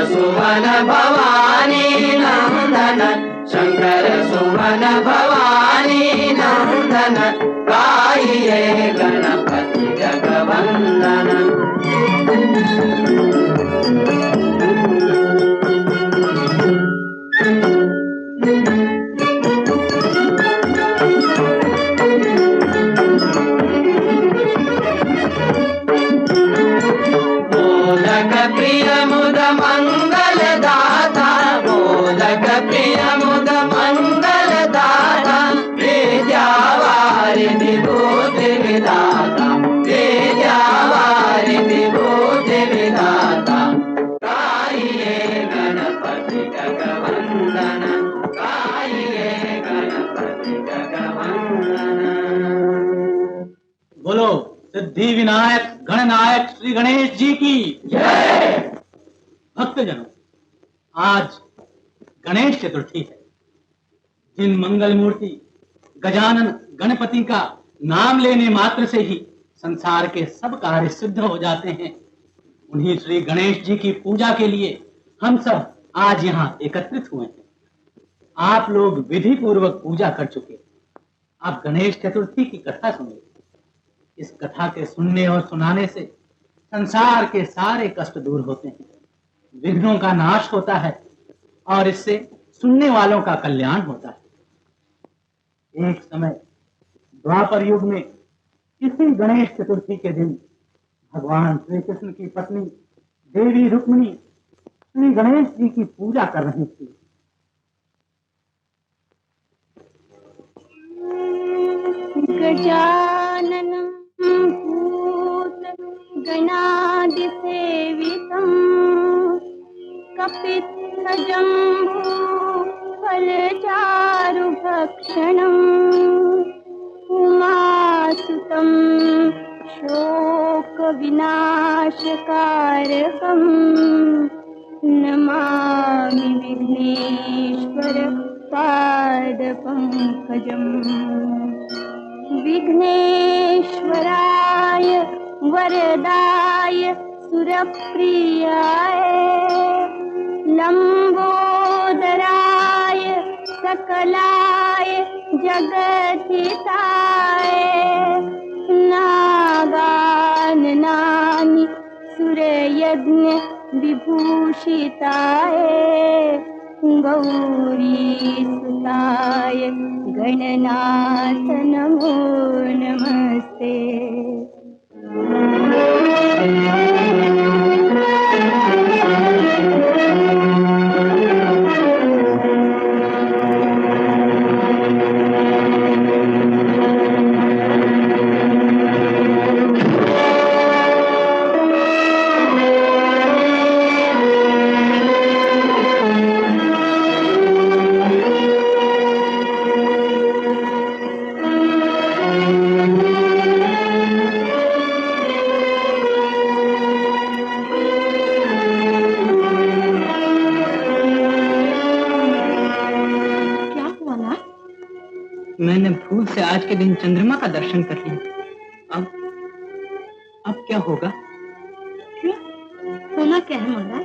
सुमन भवानी नंदन, शंकर सुमन भवानी नंदन, गाइए गणपति जगवंदन। मोदक प्रिय मुद मंगल दाता, मोदक प्रिय मुद मंगल दाता, विद्यावारिधि बुद्धि विधाता, विद्यावारिधि बुद्धि विधाता, गाइए गणपति जगवंदन, गाइए गणपति जगवंदन। बोलो सिद्धि विनायक गणनायक श्री गणेश जी की जय। भक्तजनों, आज गणेश चतुर्थी है। जिन मंगल मूर्ति गजानन गणपति का नाम लेने मात्र से ही संसार के सब कार्य सिद्ध हो जाते हैं, उन्हीं श्री गणेश जी की पूजा के लिए हम सब आज यहाँ एकत्रित हुए हैं। आप लोग विधि पूर्वक पूजा कर चुके, आप गणेश चतुर्थी की कथा सुनिए। इस कथा के सुनने और सुनाने से संसार के सारे कष्ट दूर होते हैं, विघ्नों का नाश होता है और इससे सुनने वालों का कल्याण होता है। एक समय द्वापर युग में इसी गणेश चतुर्थी के दिन भगवान श्री कृष्ण की पत्नी देवी रुक्मिणी श्री गणेश जी की पूजा कर रही थी। गजाननं भूतगणादिसेवितं कपित्थजम्बूफलचारुभक्षणम् उमासुतं शोकविनाशकारकम् नमामि विघ्नेश्वर पादपङ्कजम्। विघ्नेश्वराय वरदाय सुरप्रियाय लंबोदराय सकलाय जगद्धिताय नागाननानि सुरयज्ञ विभूषिताय गौरीसुताय गणनाथ नमो नमस्ते। मैंने भूल से आज के दिन चंद्रमा का दर्शन कर लिया। अब क्या होगा? क्यों होना क्या है महाराज?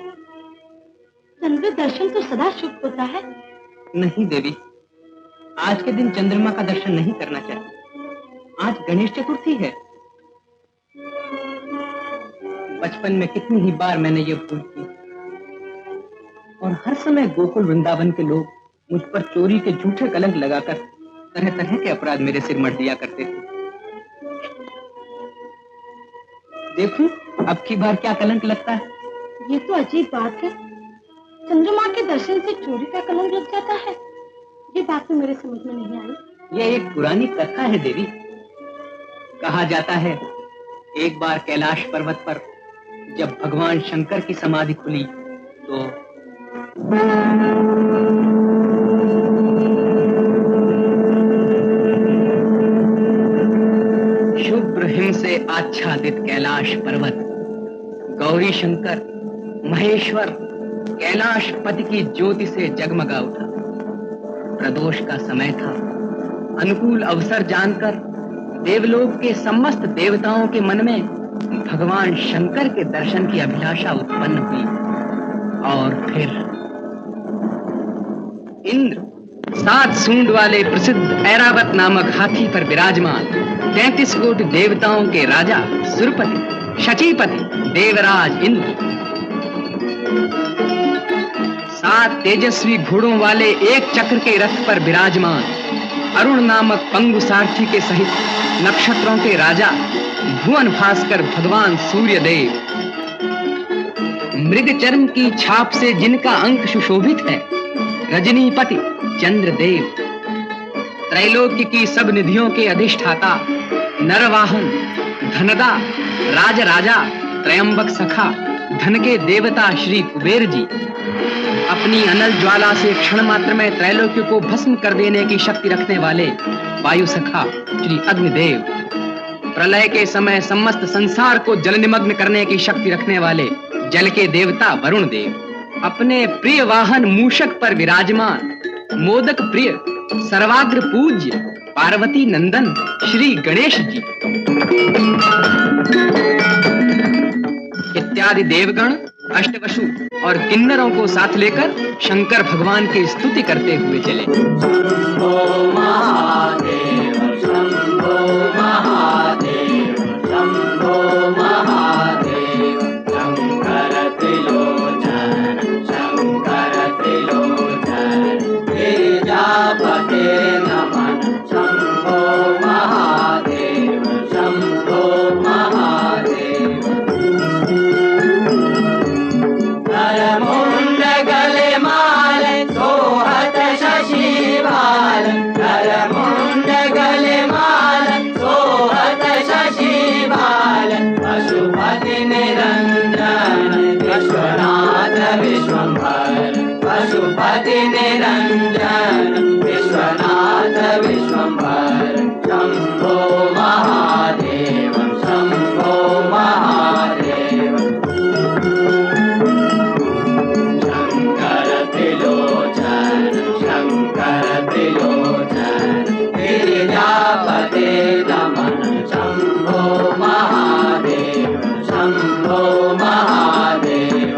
चंद्र दर्शन तो सदा शुभ होता है। नहीं देवी, आज के दिन चंद्रमा का दर्शन नहीं करना चाहिए। आज गणेश चतुर्थी है। बचपन में कितनी ही बार मैंने ये भूल की और हर समय गोकुल वृंदावन के लोग मुझ पर चोरी के झूठे कलंक लगाकर तरह तरह के अपराध मेरे सिर मढ़ दिया करते थे। देखूं अब की बार क्या कलंक लगता है। ये तो अजीब बात है, चंद्रमा के दर्शन से चोरी का कलंक लग जाता है। ये बात तो मेरे समझ में नहीं आई। यह एक पुरानी कथा है देवी। कहा जाता है एक बार कैलाश पर्वत पर जब भगवान शंकर की समाधि खुली तो शुभ्र हिम से आच्छादित कैलाश पर्वत गौरी शंकर महेश्वर कैलाशपति की ज्योति से जगमगा उठा। प्रदोष का समय था। अनुकूल अवसर जानकर देवलोक के समस्त देवताओं के मन में भगवान शंकर के दर्शन की अभिलाषा उत्पन्न हुई। और फिर इंद्र 7 सूंड वाले प्रसिद्ध ऐरावत नामक हाथी पर विराजमान 33 कोटि देवताओं के राजा सुरपति शचीपति देवराज इंद्र, 7 तेजस्वी घोड़ों वाले एक चक्र के रथ पर विराजमान अरुण नामक पंगु सारथी के सहित नक्षत्रों के राजा भुवन भास्कर भगवान सूर्य देव, मृग चर्म की छाप से जिनका अंक सुशोभित है रजनीपति चंद्रदेव, त्रैलोक्य की सब निधियों के अधिष्ठाता नरवाहन धनदा राजराजा त्रयंबक सखा धन के देवता श्री कुबेर जी, अपनी अनल ज्वाला से क्षण मात्र में त्रैलोक्य को भस्म कर देने की शक्ति रखने वाले वायु सखा श्री अग्निदेव, प्रलय के समय समस्त संसार को जल निमग्न करने की शक्ति रखने वाले जल के देवता वरुण देव, अपने प्रिय वाहन मूषक पर विराजमान मोदक प्रिय सर्वाग्र पूज्य पार्वती नंदन श्री गणेश जी इत्यादि देवगण अष्टवसु और किन्नरों को साथ लेकर शंकर भगवान की स्तुति करते हुए चले। शंभो महादेव शंभो महादेव शंभो महादेव शंकर त्रिलोचन गिरिजापते नमन शंभो महादेव शंभो महादेव नरमुंड गले माल सोहत शशि भाल नरमुंड गले माल सोहत शशि भाल पशुपति निरंजन विश्वनाथ विश्वंभर पशुपति निरंजन विश्वनाथ विश्वंभर शंभो महादेव शंभो महादेव शंकर त्रिलोचन गिरिजापते नमन शंभो महादेव शंभो महादेव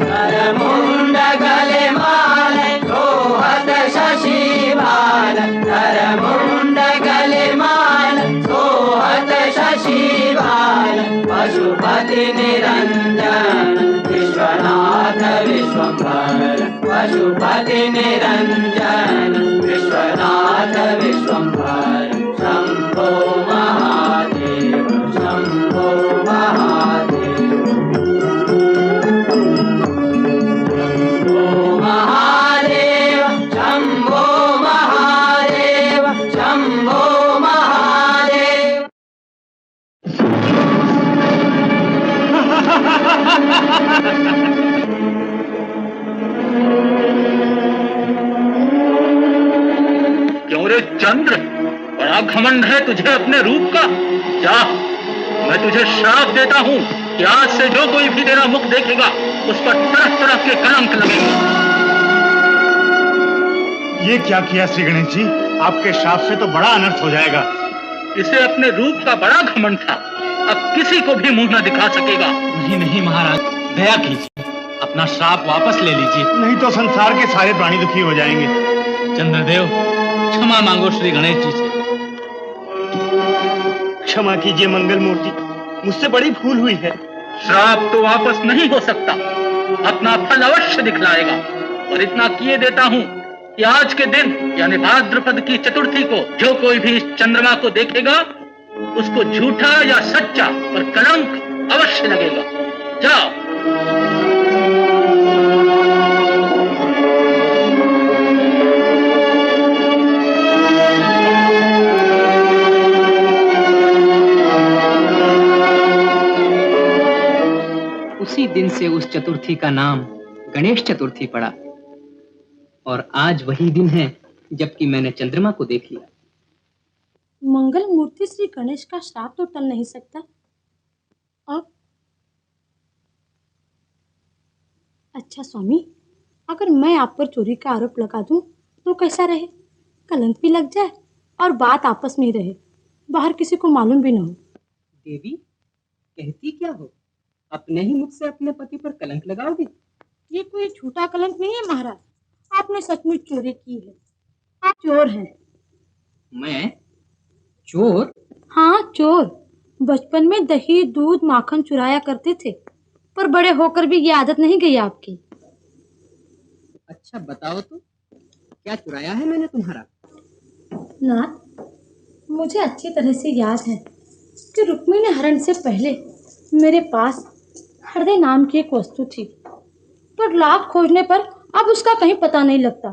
नरमुंड गले माल सोहत शशि भाल नरमुंड गले माल सोहत शशि भाल पशुपति निरंजन विश्वनाथ विश्वंभर पशुपति निरंजन विश्वनाथ विश्वंभर शंभो महादेव शंभो महादेव महादेव शंभो महादेव शंभो महादेव क्यों रे चंद्र, बड़ा घमंड है तुझे अपने रूप का। जा, मैं तुझे श्राप देता हूँ कि आज से जो कोई भी तेरा मुख देखेगा उस पर तरह तरह के कलंक लगेंगे। ये क्या किया श्री गणेश जी? आपके श्राप से तो बड़ा अनर्थ हो जाएगा। इसे अपने रूप का बड़ा घमंड था, अब किसी को भी मुंह न दिखा सकेगा। नहीं महाराज, दया कीजिए, अपना श्राप वापस ले लीजिए। नहीं तो संसार के सारे प्राणी दुखी हो जाएंगे। चंद्रदेव, क्षमा मांगो श्री गणेश जी से। क्षमा कीजिए मंगल मूर्ति, मुझसे बड़ी भूल हुई है। श्राप तो वापस नहीं हो सकता, अपना फल अवश्य दिखलाएगा। और इतना किए देता हूँ कि आज के दिन यानी भाद्रपद की चतुर्थी को जो कोई भी इस चंद्रमा को देखेगा उसको झूठा या सच्चा और कलंक अवश्य लगेगा। जाओ। उसी दिन से उस चतुर्थी का नाम गणेश चतुर्थी पड़ा और आज वही दिन है जबकि मैंने चंद्रमा को देख लिया। मंगल मूर्ति श्री गणेश का श्राप तो टल नहीं सकता। अब अच्छा स्वामी, अगर मैं आप पर चोरी का आरोप लगा दूं तो कैसा रहे? कलंक भी लग जाए और बात आपस में ही रहे, बाहर किसी को मालूम भी न हो। देवी कहती क्या हो? अपने ही मुख से अपने पति पर कलंक लगाओगे? ये कोई झूठा कलंक नहीं है महाराज, आपने सचमुच चोरी की है। आप चोर हैं। मैं चोर? हाँ चोर। बचपन में दही दूध माखन चुराया करते थे, पर बड़े होकर भी ये आदत नहीं गई आपकी। अच्छा बताओ तो, क्या चुराया है मैंने तुम्हारा? नाथ, मुझे अच्छी तरह से याद है कि रुक्मिणी हरण से पहले मेरे पास हृदय नाम की एक वस्तु थी, पर लाख खोजने पर अब उसका कहीं पता नहीं लगता।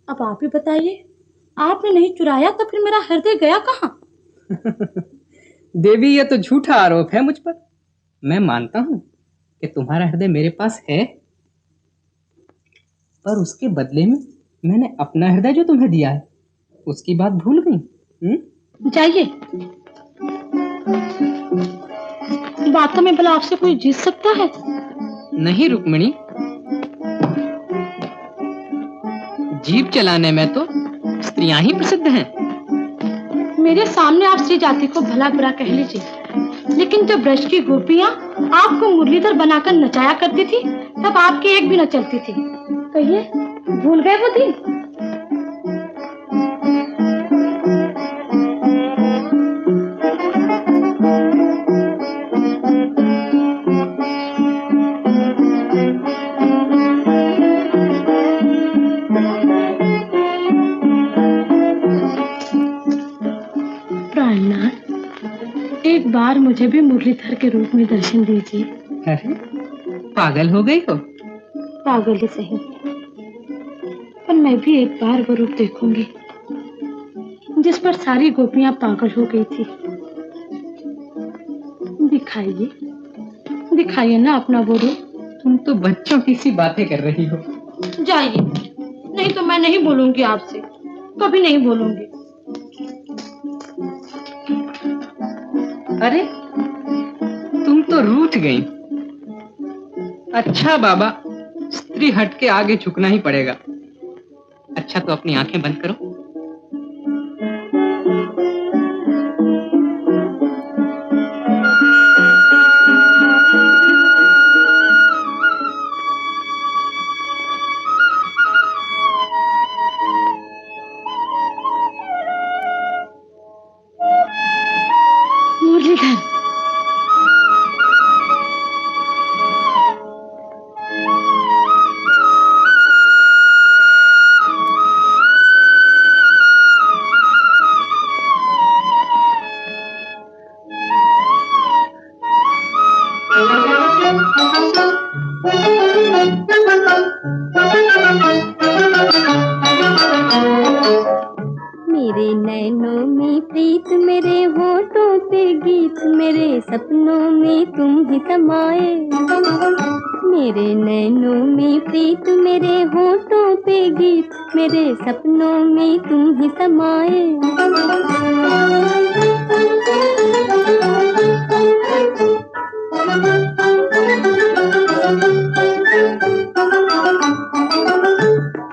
अब आप ही बताइए, आपने नहीं चुराया तो फिर मेरा हृदय गया कहाँ? देवी, यह तो झूठा आरोप है मुझ पर। मैं मानता हूँ कि तुम्हारा हृदय मेरे पास है, पर उसके बदले में मैंने अपना हृदय जो तुम्हें दिया है उसकी बात भूल गई। जाइए, बातों में भला आपसे कोई जीत सकता है? नहीं रुक्मिणी, जीप चलाने में तो स्त्रियां ही प्रसिद्ध हैं। मेरे सामने आप स्त्री जाति को भला बुरा कह लीजिए, लेकिन जब ब्रज की गोपियां आपको मुरलीधर बनाकर नचाया करती थी तब आपकी एक भी न चलती थी। कहिए, भूल गए वो दिन? एक बार मुझे भी मुरलीधर के रूप में दर्शन दीजिए। अरे, पागल हो गई हो? पागल ही सही, पर मैं भी एक बार वो रूप देखूंगी जिस पर सारी गोपियां पागल हो गई थी। दिखाइए, दिखाइए ना अपना वो रूप। तुम तो बच्चों की सी बातें कर रही हो। जाइए, नहीं तो मैं नहीं बोलूंगी आपसे, कभी नहीं बोलूंगी। अरे, तुम तो रूठ गई। अच्छा बाबा, स्त्री हट के आगे झुकना ही पड़ेगा। अच्छा तो अपनी आंखें बंद करो। मुरलीधर, मेरे नैनों में प्रीत, मेरे होठों पे गीत, मेरे सपनों में तुम ही समाए। मेरे नैनों में प्रीत, मेरे होठों पे गीत, मेरे सपनों में तुम ही समाए।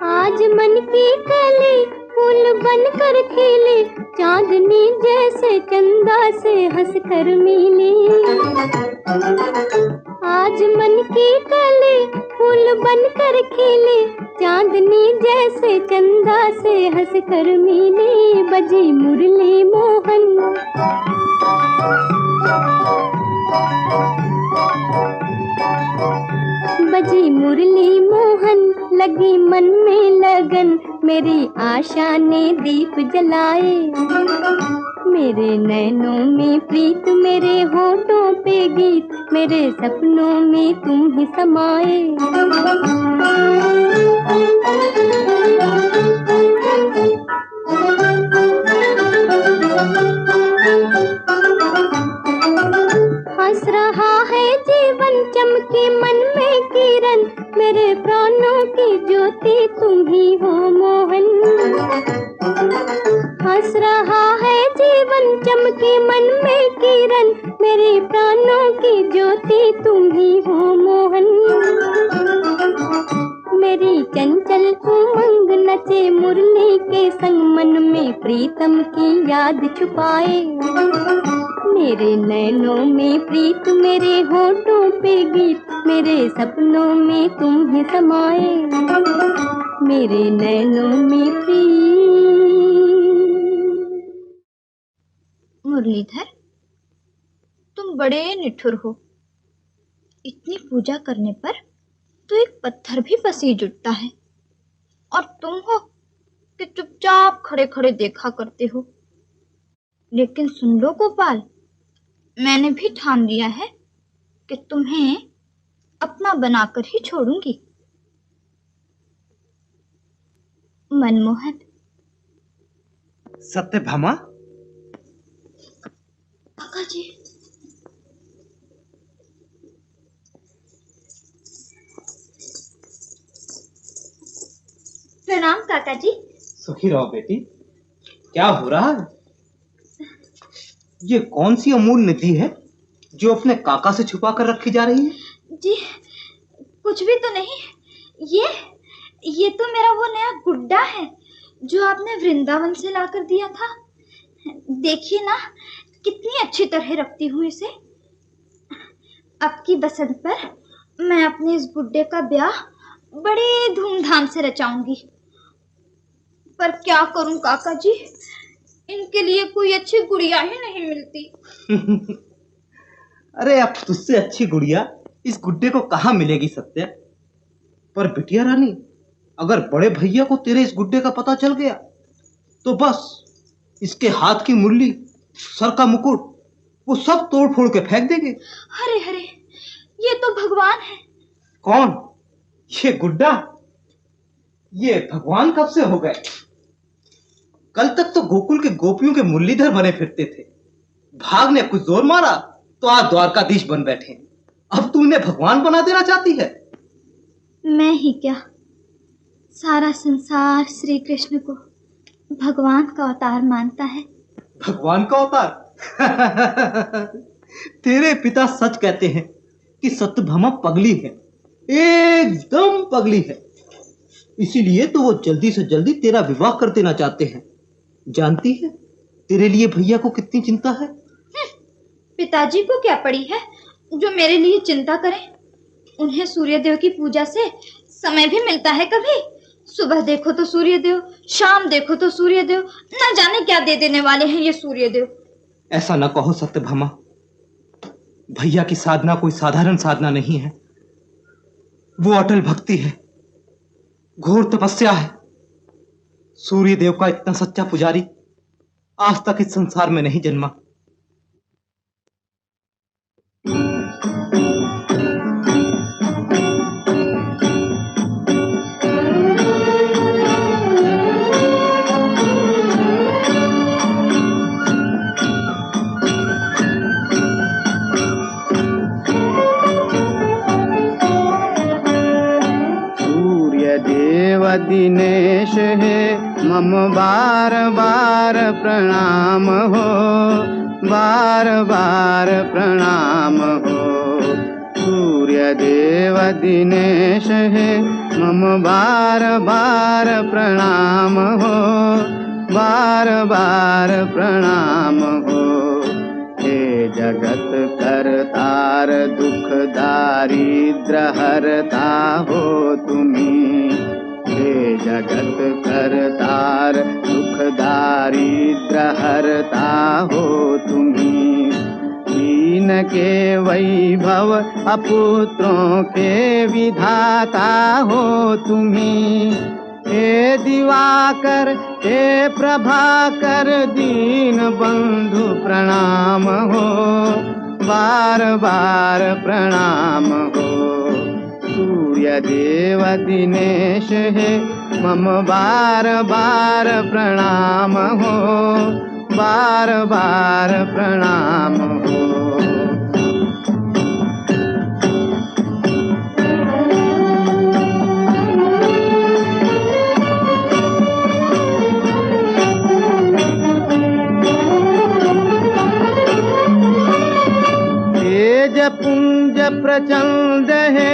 आज मन की कली फूल बनकर खिली, चांदनी जैसे चंदा से हंस कर मिली। आज मन की कली फूल बनकर खिली, चांदनी जैसे चंदा से हंस कर मिली। बजी मुरली मोहन, बजी मुरली मोहन, लगी मन में लगन, मेरी आशा ने दीप जलाए। मेरे नैनों में प्रीत, मेरे होठों पे गीत, मेरे सपनों में तुम ही समाए। हंस रहा है जीवन, चमके मन में किरण, मेरे प्राणों की ज्योति तुम ही हो मोहन। हंस रहा है जीवन, चमके मन में किरण, मेरे प्राणों की ज्योति तुम ही हो मोहन। मेरी चंचल उमंग नचे मुरली के संग, मन में प्रीत प्रीतम की याद छुपाए। मेरे नैनों में प्रीत, मेरे होठों पे गीत, मेरे सपनों में तुम ही समाए। मेरे नैनों में प्रीत। मुरलीधर, तुम बड़े निठुर हो। इतनी पूजा करने पर तो एक पत्थर भी पसीज उठता है, और तुम हो कि चुपचाप खड़े खड़े देखा करते हो। लेकिन सुन लो गोपाल, मैंने भी ठान लिया है कि तुम्हें अपना बनाकर ही छोड़ूंगी। मनमोहन। सत्यभामा, काका जी। प्रणाम काका जी। सुखी रहो बेटी। क्या हो रहा है? ये कौन सी अमूल निधि है जो अपने काका से छुपा कर रखी जा रही है? जी कुछ भी तो नहीं। ये तो मेरा वो नया गुड्डा है जो आपने वृंदावन से लाकर दिया था। देखिए ना, कितनी अच्छी तरह रखती हूँ इसे। अब की बसंत पर मैं अपने इस गुड्डे का ब्याह बड़े धूमधाम से रचाऊंगी। पर क्या करूं काका जी, इनके लिए कोई अच्छी गुड़िया ही नहीं मिलती। अरे अब तुझसे अच्छी गुड़िया इस गुड्डे को कहाँ मिलेगी सत्या। पर बिटिया रानी, अगर बड़े भैया को तेरे इस गुड्डे का पता चल गया तो बस इसके हाथ की मुरली, सर का मुकुट, वो सब तोड़ फोड़ के फेंक देंगे। अरे अरे, ये तो भगवान है। कौन? ये गुड्डा? ये भगवान कब से हो गए? कल तक तो गोकुल के गोपियों के मुरलीधर बने फिरते थे। भाग ने कुछ जोर मारा तो आज द्वारकाधीश बन बैठे। अब तू इन्हें भगवान बना देना चाहती है? मैं ही क्या, सारा संसार श्री कृष्ण को भगवान का अवतार मानता है। भगवान का अवतार? तेरे पिता सच कहते हैं कि सत्यभामा पगली है, एकदम पगली है। इसीलिए तो वो जल्दी से जल्दी तेरा विवाह कर देना चाहते हैं। जानती है तेरे लिए भैया को कितनी चिंता है? पिताजी को क्या पड़ी है जो मेरे लिए चिंता करें। उन्हें सूर्यदेव की पूजा से समय भी मिलता है। कभी सुबह देखो तो सूर्यदेव, शाम देखो तो सूर्यदेव, न जाने क्या दे देने वाले हैं ये सूर्यदेव। ऐसा न कहो सत्यभामा। भैया की साधना कोई साधारण साधना नहीं है। वो अटल भक्ति है, घोर तपस्या है। सूर्यदेव का इतना सच्चा पुजारी आज तक इस संसार में नहीं जन्मा। दिनेश है मम बार बार प्रणाम हो, बार बार प्रणाम हो। सूर्य देव दिनेश है मम बार बार प्रणाम हो, बार बार प्रणाम हो। हे जगत करतार दुख दारिद्र हरता हो तुम्ही। हे जगत करतार दुख दारिद्र हरता हो तुम्ही। दीन के वैभव अपुत्रों के विधाता हो तुम्ही। हे दिवाकर हे प्रभाकर दीन बंधु प्रणाम हो, बार बार प्रणाम हो। सूर्य देव दिनेश है मम बार बार प्रणाम हो, बार बार प्रणाम हो। तेज पुंज प्रचंड है,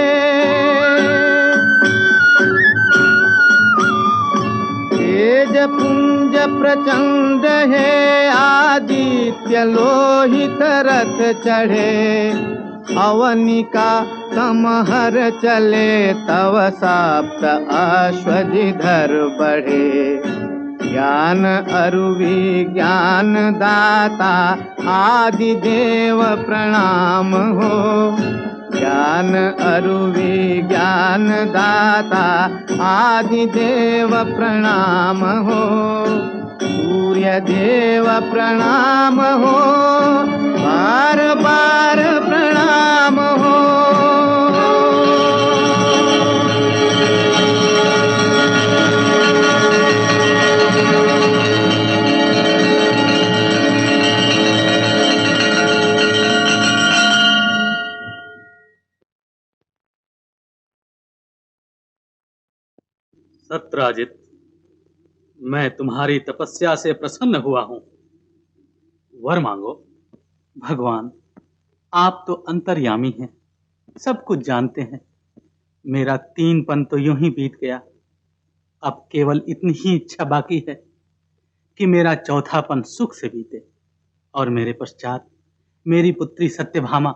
तेज पुंज प्रचंड है, आदित्य लोहित रथ चढ़े, अवनिका समहर चले, तव सप्त अश्वजिधर बढ़े। ज्ञान अरु विज्ञान दाता, आदिदेव प्रणाम हो। ज्ञान अरु विज्ञान दाता, आदिदेव प्रणाम हो। सूर्य देव प्रणाम हो, बार बार प्रणाम हो। सत्राजित, मैं तुम्हारी तपस्या से प्रसन्न हुआ हूं। वर मांगो। भगवान, आप तो अंतर्यामी हैं, सब कुछ जानते हैं। मेरा 3 पन तो यूं ही बीत गया। अब केवल इतनी ही इच्छा बाकी है कि मेरा 4था पन सुख से बीते और मेरे पश्चात मेरी पुत्री सत्यभामा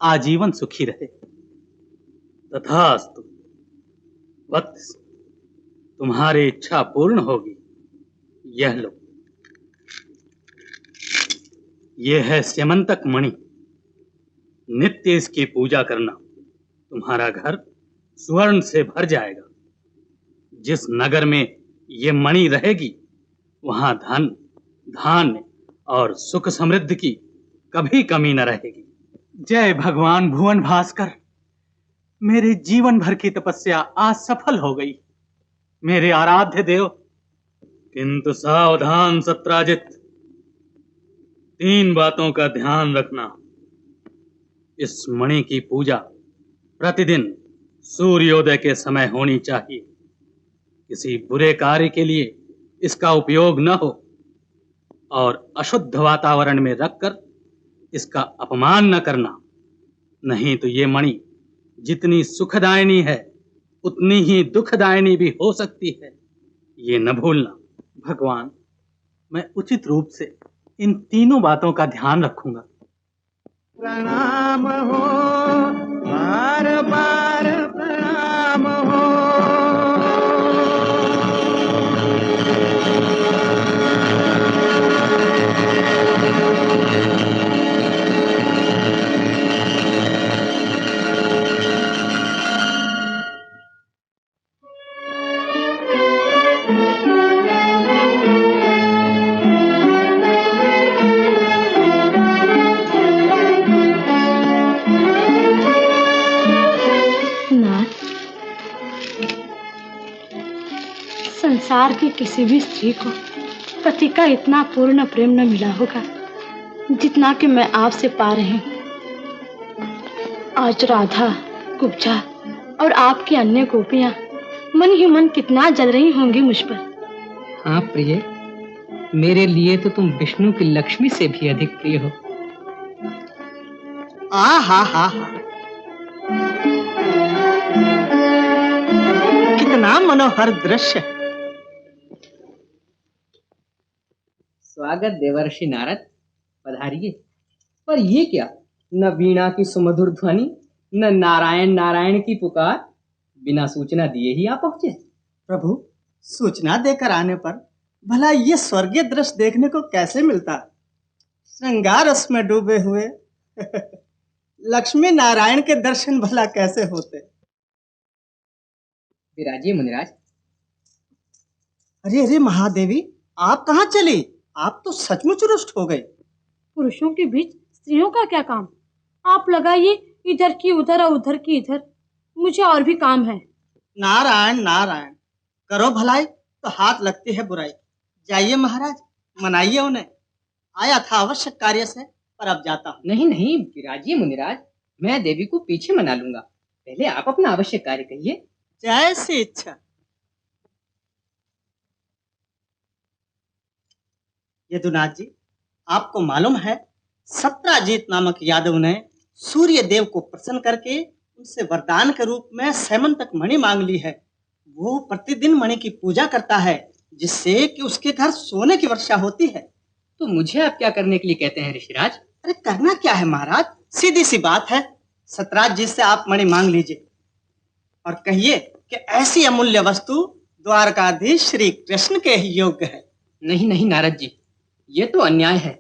आजीवन सुखी रहे। तथास्तु। वत्स, तुम्हारी इच्छा पूर्ण होगी। यह लो, यह है स्यमंतक मणि। नित्य इसकी पूजा करना, तुम्हारा घर स्वर्ण से भर जाएगा। जिस नगर में ये मणि रहेगी, वहां धन, धान्य और सुख समृद्धि की कभी कमी न रहेगी। जय भगवान भुवन भास्कर, मेरे जीवन भर की तपस्या आज सफल हो गई। मेरे आराध्य देव। किंतु सावधान सत्राजित, 3 बातों का ध्यान रखना। इस मणि की पूजा प्रतिदिन सूर्योदय के समय होनी चाहिए। किसी बुरे कार्य के लिए इसका उपयोग न हो और अशुद्ध वातावरण में रखकर इसका अपमान न करना। नहीं तो ये मणि जितनी सुखदायिनी है, उतनी ही दुखदायिनी भी हो सकती है, ये न भूलना। भगवान, मैं उचित रूप से इन 3 बातों का ध्यान रखूंगा। प्रणाम हो, बार बार प्रणाम हो। संसार की किसी भी स्त्री को पति का इतना पूर्ण प्रेम न मिला होगा जितना कि मैं आपसे पा रही हूँ। आज राधा, कुब्जा और आपकी अन्य गोपियां मन ही मन कितना जल रही होंगी मुझ पर। हाँ प्रिय, मेरे लिए तो तुम विष्णु की लक्ष्मी से भी अधिक प्रिय हो। हा हा, कितना मनोहर दृश्य। स्वागत देवर्षि नारद, पधारिए। पर ये क्या, न वीणा की सुमधुर ध्वनि, न नारायण नारायण की पुकार, बिना सूचना दिए ही आ पहुंचे। प्रभु, सूचना देकर आने पर भला ये स्वर्गीय दृश्य देखने को कैसे मिलता। श्रृंगार रस में डूबे हुए लक्ष्मी नारायण के दर्शन भला कैसे होते। विराजिए मुनिराज। अरे अरे महादेवी, आप कहाँ चली? आप तो सचमुच रुष्ट हो गई। पुरुषों के बीच स्त्रियों का क्या काम? आप लगाइए इधर की उधर और उधर की इधर, मुझे और भी काम है। नारायण नारायण, करो भलाई तो हाथ लगती है बुराई। जाइए महाराज, मनाइए उन्हें। आया था आवश्यक कार्य से, पर अब जाता हूँ। नहीं नहीं विराजिए मुनिराज, मैं देवी को पीछे मना लूंगा। पहले आप अपना आवश्यक कार्य कहिए। जैसी इच्छा। यदुनाथ जी, आपको मालूम है सत्राजीत नामक यादव ने सूर्य देव को प्रसन्न करके उनसे वरदान के रूप में सैमंतक मणि मांग ली है। वो प्रतिदिन मणि की पूजा करता है जिससे कि उसके घर सोने की वर्षा होती है। तो मुझे आप क्या करने के लिए कहते हैं ऋषिराज? अरे करना क्या है महाराज, सीधी सी बात है। सतराज जी से आप मणि मांग लीजिए और कहिए कि ऐसी अमूल्य वस्तु द्वारकाधीश श्री कृष्ण के ही योग्य है। नहीं नहीं नारद जी, ये तो अन्याय है।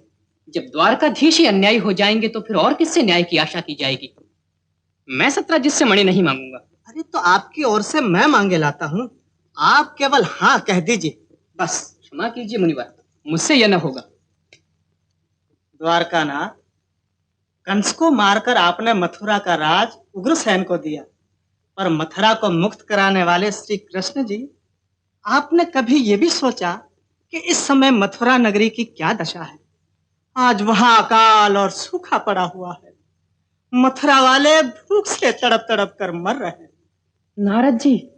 जब द्वारकाधीश ही अन्यायी हो जाएंगे तो फिर और किससे न्याय की आशा की जाएगी? मैं सतराज जी से मणि नहीं मांगूंगा। अरे तो आपकी ओर से मैं मांगे लाता हूँ, आप केवल हाँ कह दीजिए बस। क्षमा कीजिए मुनिवर, मुझसे यह न होगा। द्वारकानाथ, कंस को मारकर आपने मथुरा का राज उग्रसेन को दिया, पर मथुरा को मुक्त कराने वाले श्री कृष्ण जी, आपने कभी ये भी सोचा कि इस समय मथुरा नगरी की क्या दशा है? आज वहां अकाल और सूखा पड़ा हुआ है। मथुरा वाले भूख से तड़प तड़प कर मर रहे हैं। नारद जी,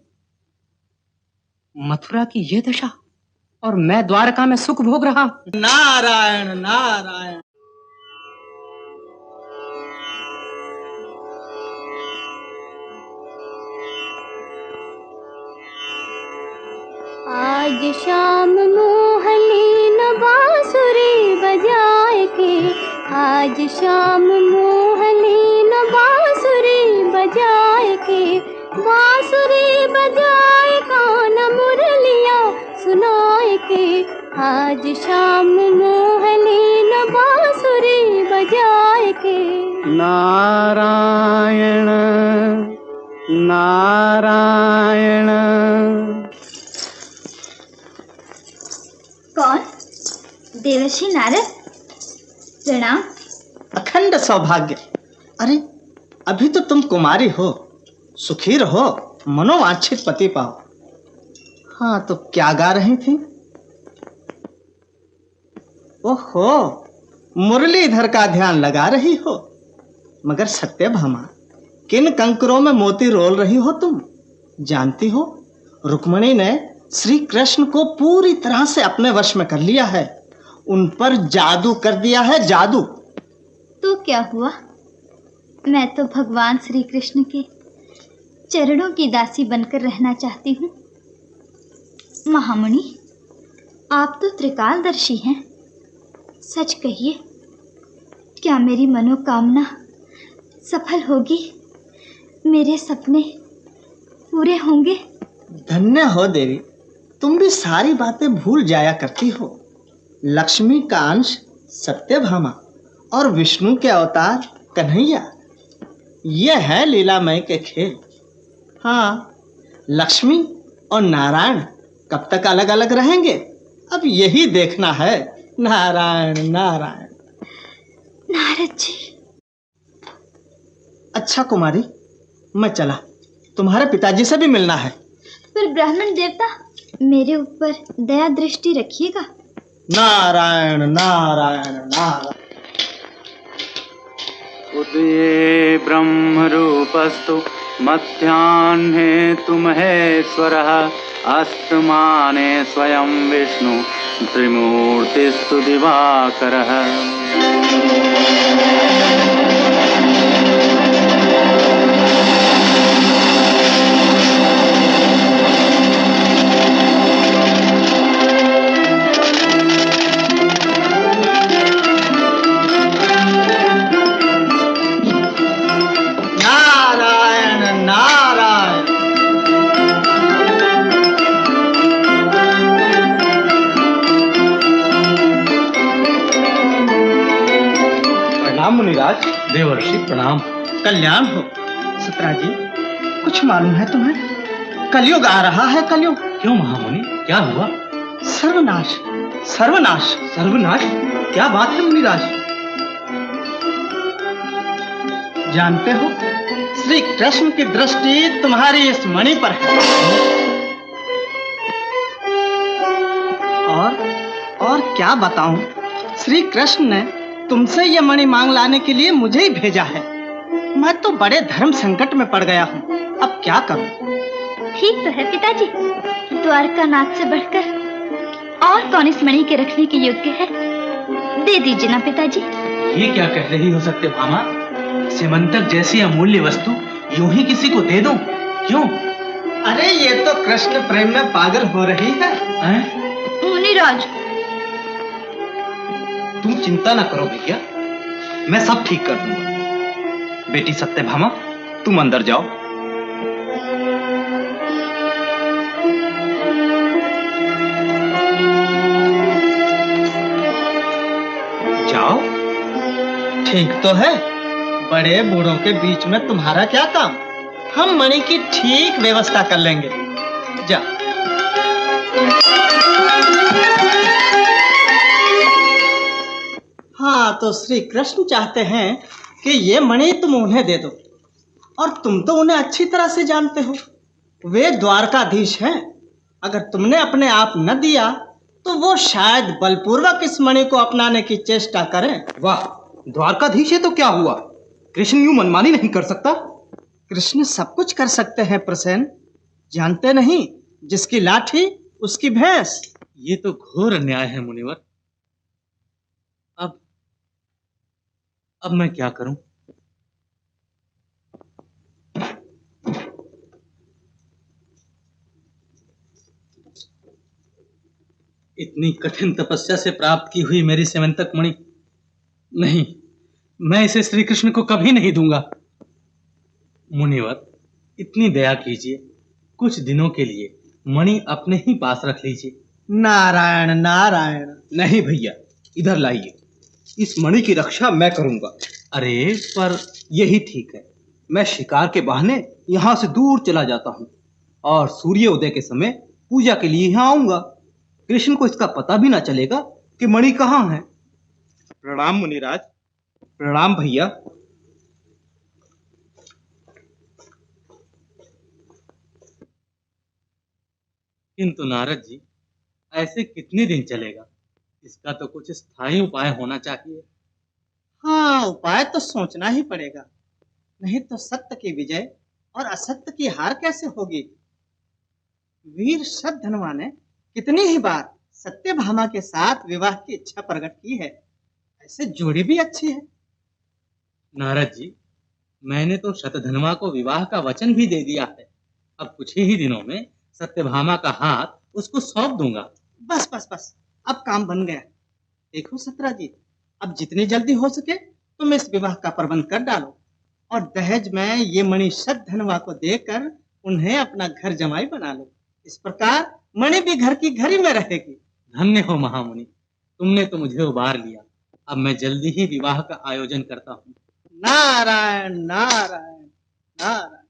मथुरा की ये दशा और मैं द्वारका में सुख भोग रहा। नारायण नारायण। आज शाम मोहनी न बांसुरी बजाए के, आज शाम मोहनी न बांसुरी बजाए के, बांसुरी बजाए कान मुरलियाँ सुनाए के, आज शाम मोहनी न बांसुरी बजाए के। नारायण नारायण। कौन? देवर्षि नारद, प्रणाम। अखंड सौभाग्य। अरे अभी तो तुम कुमारी हो, सुखी रहो, मनोवांछित पति पाओ। हाँ तो क्या गा रही थी? ओहो, मुरलीधर का ध्यान लगा रही हो। मगर सत्यभामा, किन कंकरों में मोती रोल रही हो तुम? जानती हो, रुक्मिणी ने श्री कृष्ण को पूरी तरह से अपने वश में कर लिया है। उन पर जादू कर दिया है, जादू। तो क्या हुआ? मैं तो भगवान श्री कृष्ण के चरणों की दासी बनकर रहना चाहती हूँ। महामुनि, आप तो त्रिकालदर्शी हैं। सच कहिए, क्या मेरी मनोकामना सफल होगी? मेरे सपने पूरे होंगे? धन्य हो देवी, तुम भी सारी बातें भूल जाया करती हो। लक्ष्मी का अंश सत्यभामा और विष्णु के अवतार कन्हैया, ये है लीलामय के खेल। हाँ, लक्ष्मी और नारायण कब तक अलग अलग रहेंगे, अब यही देखना है। नारायण नारायण। नारद जी। अच्छा कुमारी, मैं चला, तुम्हारे पिताजी से भी मिलना है। पर ब्राह्मण देवता, मेरे ऊपर दया दृष्टि रखिएगा। नारायण नारायण नारायण। उदये ब्रह्मरूपस्तु मध्याह्ने तु महेश्वरः, अस्तमाने स्वयं विष्णु त्रिमूर्तिस्तु दिवाकरः। देवर्षि प्रणाम। कल्याण हो। सतरा जी, कुछ मालूम है तुम्हें? कलयुग आ रहा है, कलयुग। क्यों महामुनि, क्या हुआ? सर्वनाश सर्वनाश सर्वनाश? क्या बात है मुनिराज? जानते हो, श्री कृष्ण की दृष्टि तुम्हारी इस मणि पर है। और क्या बताऊं, श्री कृष्ण ने तुमसे ये मणि मांग लाने के लिए मुझे ही भेजा है। मैं तो बड़े धर्म संकट में पड़ गया हूँ, अब क्या करूं? ठीक तो है पिताजी, द्वारकानाथ से बढ़कर और कौन इस मणि के रखने के योग्य है? दे दीजिए ना पिताजी। ये क्या कह रही हो सत्यभामा? सिमंतक जैसी अमूल्य वस्तु यूं ही किसी को दे दूं? क्यों? अरे ये तो कृष्ण प्रेम में पागल हो रही है। मुनिराज। तुम चिंता ना करो भैया, मैं सब ठीक कर दूंगा। बेटी सत्यभामा, तुम अंदर जाओ। जाओ। ठीक तो है, बड़े बूढ़ों के बीच में तुम्हारा क्या काम? हम मणि की ठीक व्यवस्था कर लेंगे। जा। हाँ, तो श्री कृष्ण चाहते हैं कि ये मणि तुम उन्हें दे दो, और तुम तो उन्हें अच्छी तरह से जानते हो, वे द्वारकाधीश हैं। अगर तुमने अपने आप न दिया तो वो शायद बलपूर्वक इस मणि को अपनाने की चेष्टा करें। वाह, द्वारकाधीश है तो क्या हुआ? कृष्ण यूं मनमानी नहीं कर सकता। कृष्ण सब कुछ कर सकते हैं प्रसेन, जानते नहीं, जिसकी लाठी उसकी भैंस। ये तो घोर अन्याय है मुनिवर। अब मैं क्या करूं? इतनी कठिन तपस्या से प्राप्त की हुई मेरी सेवंतक मणि, नहीं, मैं इसे श्री कृष्ण को कभी नहीं दूंगा। मुनिवर, इतनी दया कीजिए, कुछ दिनों के लिए मणि अपने ही पास रख लीजिए। नारायण नारायण। नहीं भैया, इधर लाइए, इस मणि की रक्षा मैं करूंगा। अरे पर यही ठीक है, मैं शिकार के बहाने यहाँ से दूर चला जाता हूँ और सूर्योदय के समय पूजा के लिए यहाँ आऊंगा। कृष्ण को इसका पता भी ना चलेगा कि मणि कहाँ है। प्रणाम मुनिराज। प्रणाम भैया। किंतु नारद जी, ऐसे कितने दिन चलेगा? इसका तो कुछ स्थायी उपाय होना चाहिए। हाँ, उपाय तो सोचना ही पड़ेगा, नहीं तो सत्य की विजय और असत्य की हार कैसे होगी? वीर शतधन्वा ने कितनी ही बार सत्यभामा के साथ विवाह की इच्छा प्रकट की है, ऐसे जोड़ी भी अच्छी है। नारद जी, मैंने तो शतधन्वा को विवाह का वचन भी दे दिया है। अब कुछ ही दिनों में सत्यभामा का हाथ उसको सौंप दूंगा। बस बस बस, अब काम बन गया। देखो सत्राजीत, अब जितनी जल्दी हो सके तुम इस विवाह का प्रबंध कर डालो और दहेज में ये मणि शतधन्वा को देकर उन्हें अपना घर जमाई बना लो। इस प्रकार मणि भी घर की घर ही में रहेगी। धन्य हो महामुनि, तुमने तो मुझे उबार लिया। अब मैं जल्दी ही विवाह का आयोजन करता हूँ। नारायण नारायण नारायण।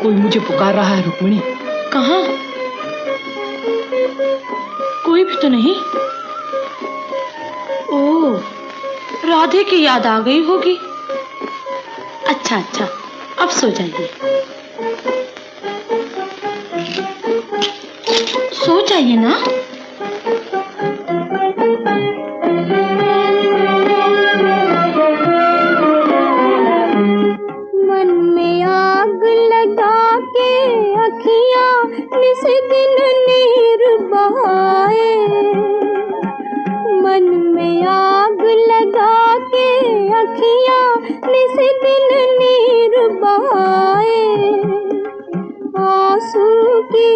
कोई मुझे पुकार रहा है रुक्मिणी। कहाँ? कोई भी तो नहीं। ओह, राधे की याद आ गई होगी। अच्छा अच्छा, अब सो जाइए, सो जाइए ना। मन में आग लगा के अखियां निस दिन नीर बहाए, मन में आग लगा के अखियां निस दिन नीर बहाए, आंसू की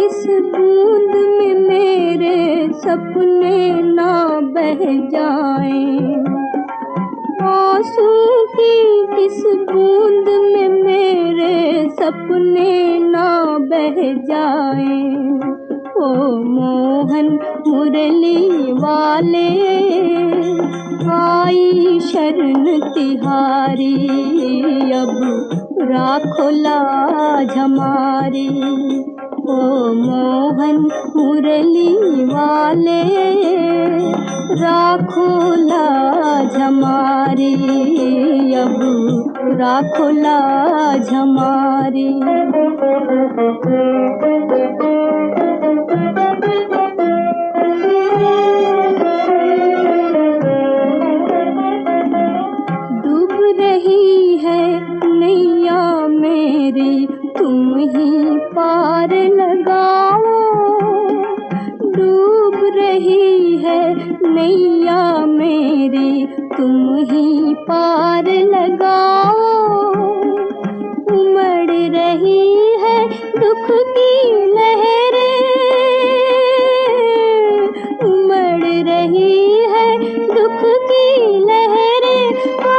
इस बूंद में मेरे सपने ना बह जाएं, आंसू की इस बूंद में मेरे सपने ना बह जाए। ओ मोहन मुरली वाले आई शरण तिहारी, अब राखो लाज हमारी। ओ मोहन मुरली वाले राखो लाज हमारी, अब राखो लाज हमारी। डूब रही है नैया मेरी, तुम ही पार लगाओ। डूब रही है नैया मेरी, तुम ही पार लगाओ। उमड़ रही है दुख की लहरें, उमड़ रही है दुख की लहरें। आ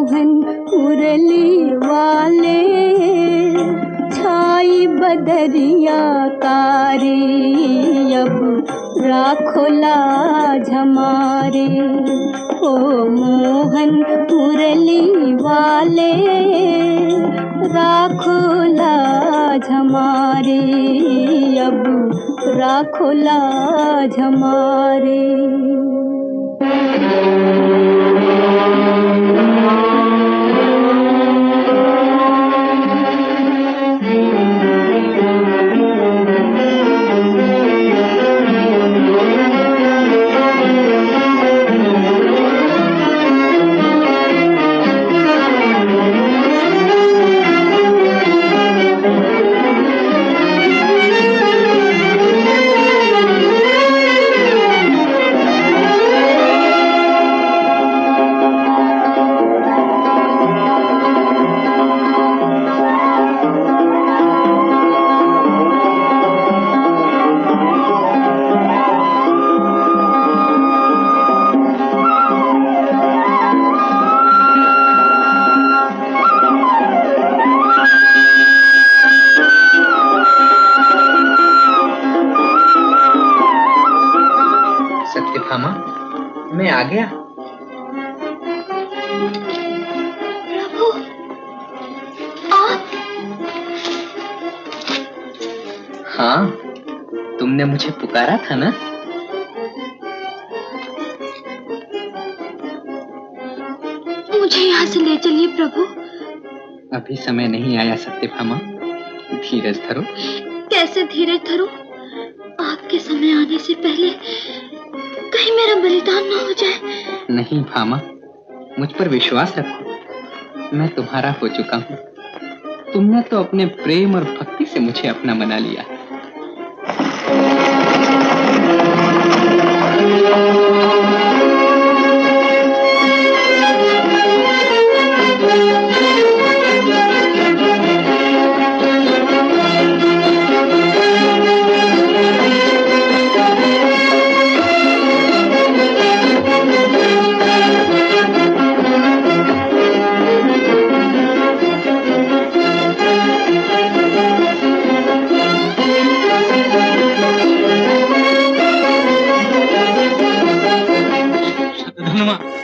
भगवन मुरली वाले छाई बदरिया कारी, अब राखो लाज हमारी। ओ मोहन मुरली वाले राखो लाज हमारी, अब राखो लाज हमारी। मैं आ गया। प्रभु, आप? हाँ, तुमने मुझे पुकारा था ना? मुझे यहाँ से ले चलिए प्रभु। अभी समय नहीं आया सत्यभामा, धीरज धरो। कैसे धीरज धरूं? आपके समय आने से पहले कहीं मेरा बलिदान न हो जाए। नहीं भामा, मुझ पर विश्वास रखो, मैं तुम्हारा हो चुका हूँ। तुमने तो अपने प्रेम और भक्ति से मुझे अपना बना लिया।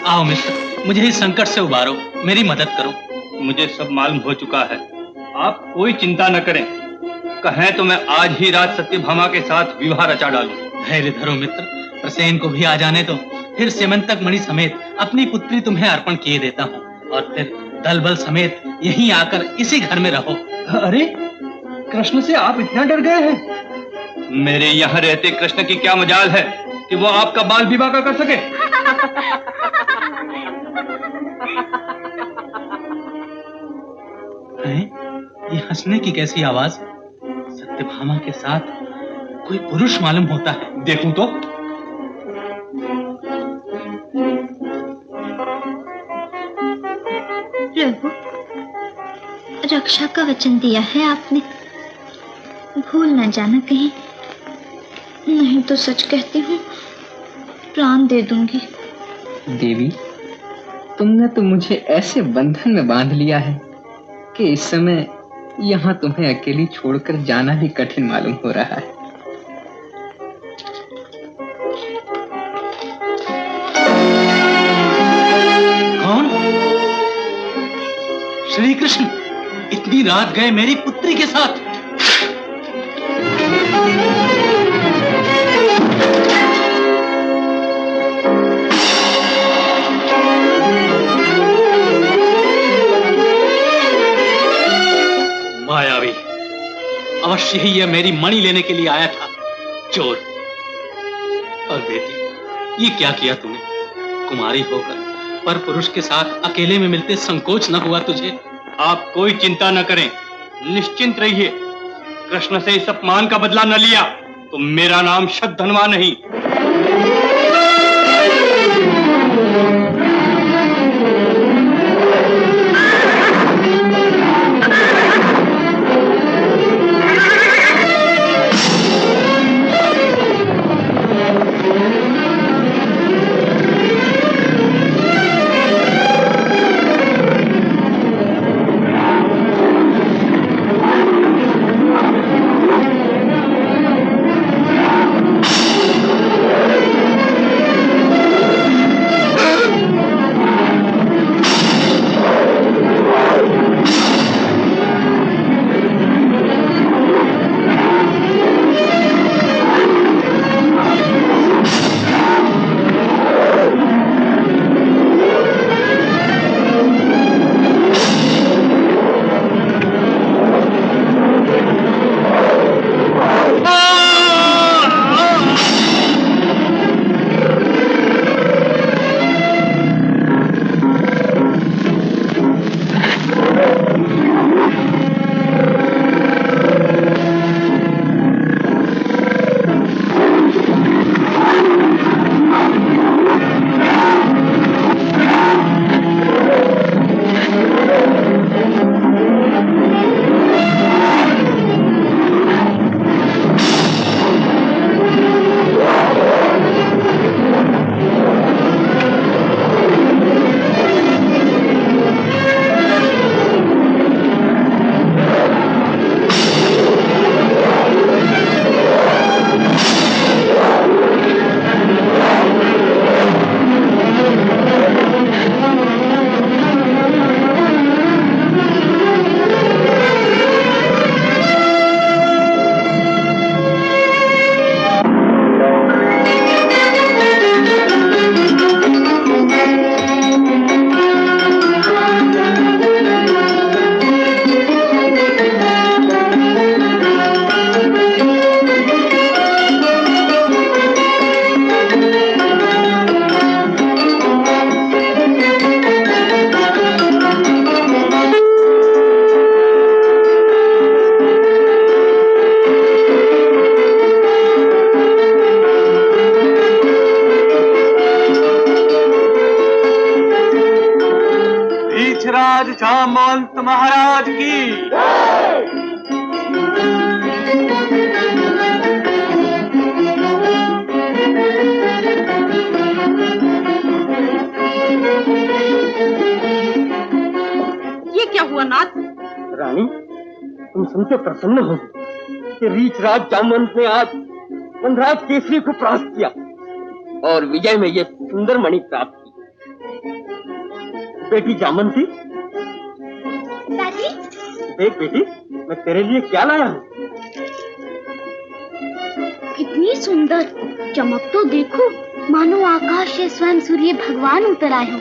आओ मित्र, मुझे इस संकट से उबारो, मेरी मदद करो। मुझे सब मालूम हो चुका है, आप कोई चिंता न करें। कहें तो मैं आज ही रात सत्यभामा के साथ विवाह रचा डालूं। धैर्य धरो मित्र, प्रसेन को भी आ जाने दो, फिर सेमंतक मणि समेत अपनी पुत्री तुम्हें अर्पण किए देता हूँ, और फिर दल बल समेत यहीं आकर इसी घर में रहो। अरे कृष्ण से आप इतना डर गए हैं? मेरे यहाँ रहते कृष्ण की क्या मजाल है कि वो आपका बाल विवाह कर सके? ये हंसने की कैसी आवाज? सत्यभामा के साथ कोई पुरुष मालूम होता है। देखूं तो? प्रभु, रक्षा का वचन दिया है आपने, भूल न जाना कहीं, नहीं तो सच कहती हूँ प्राण दे दूंगी। देवी, तुमने तो मुझे ऐसे बंधन में बांध लिया है कि इस समय यहाँ तुम्हें अकेली छोड़कर जाना भी कठिन मालूम हो रहा है। कौन? श्री कृष्ण इतनी रात गए मेरी पुत्री के साथ? मायावी, अवश्य ही यह मेरी मणि लेने के लिए आया था, चोर। और बेटी, ये क्या किया तूने? कुमारी होकर पर पुरुष के साथ अकेले में मिलते संकोच न हुआ तुझे? आप कोई चिंता न करें, निश्चिंत रहिए। कृष्ण से इस अपमान का बदला न लिया तो मेरा नाम शतधनवा नहीं। जामवंत महाराज की। ये क्या हुआ नाथ? रानी, तुम सुनकर प्रसन्न हो कि रीछराज जामवंत ने आज वनराज केसरी को परास्त किया और विजय में ये सुंदर मणि प्राप्त की। बेटी जामवंती, दादी, देख बेटी, मैं तेरे लिए क्या लाया हूँ। कितनी सुंदर चमक तो देखो, मानो आकाश से स्वयं सूर्य भगवान उतर आए हो।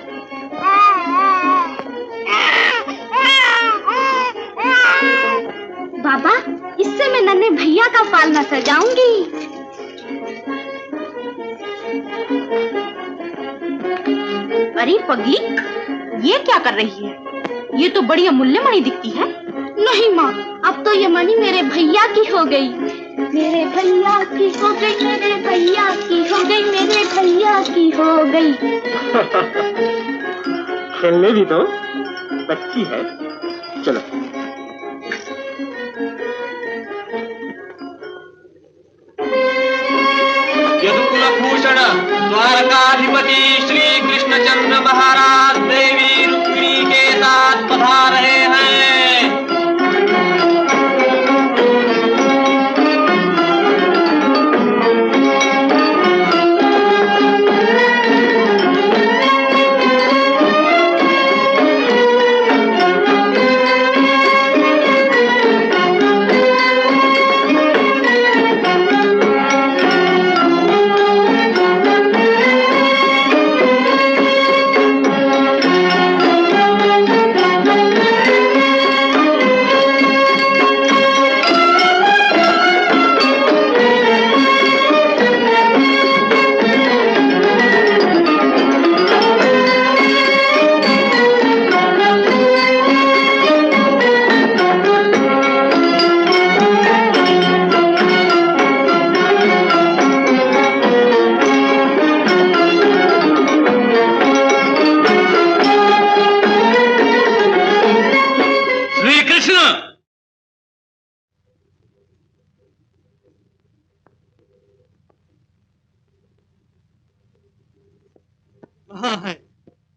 बाबा, इससे मैं नन्हे भैया का पालना सजाऊंगी। अरे पगली, ये क्या कर रही है? ये तो बड़ी अमूल्य मणि दिखती है। नहीं माँ, अब तो ये मणि मेरे भैया की हो गई। मेरे भैया की हो गई, मेरे भैया की हो गई, मेरे भैया की हो गई। खेलने भी दो, अच्छी है। चलो। यदुकुलभूषण द्वारकाधिपति श्री कृष्णचंद्र महाराज देवी रुक्मिणी के साथ पधार रहे हैं।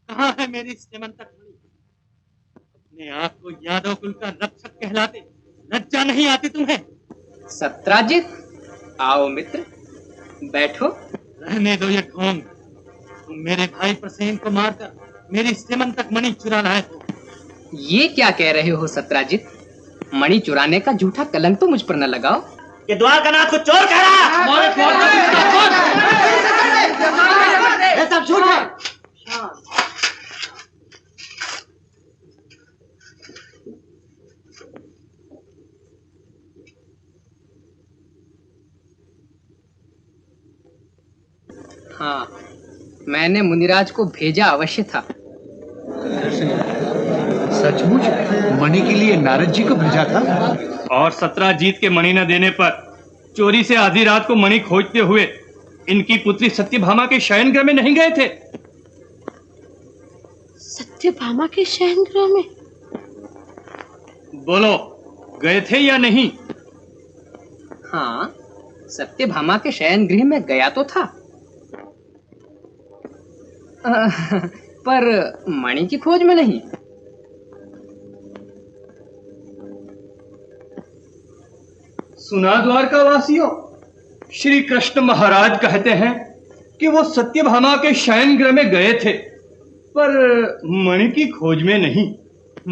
कहाँ है मेरी श्रीमंतक मणि? अपने आप को यादव कुल का रक्षक कहलाते लज्जा नहीं आती तुम्हें? सत्राजित, आओ मित्र, बैठो। रहने दो ये ढोंग। तुम मेरे भाई प्रसेन को मारकर मेरी श्रीमंतक मणि चुरा लाए हो। ये क्या कह रहे हो सत्राजित? मणि चुराने का झूठा कलंक तो मुझ पर न लगाओ। ये द्वारकानाथ को चोर कह रहा। ये सब झूठ है। हाँ, मैंने मुनिराज को भेजा अवश्य था। सचमुच मणि के लिए नारद जी को भेजा था? और सत्राजीत के मणि न देने पर चोरी से आधी रात को मणि खोजते हुए इनकी पुत्री सत्यभामा के शयन गृह में नहीं गए थे? सत्यभामा के शयन गृह में? बोलो, गए थे या नहीं? हाँ, सत्यभामा के शयन गृह में गया तो था, पर मणि की खोज में नहीं। सुना द्वारकावासियों, श्री कृष्ण महाराज कहते हैं कि वो सत्यभामा के शयन गृह में गए थे, पर मणि की खोज में नहीं।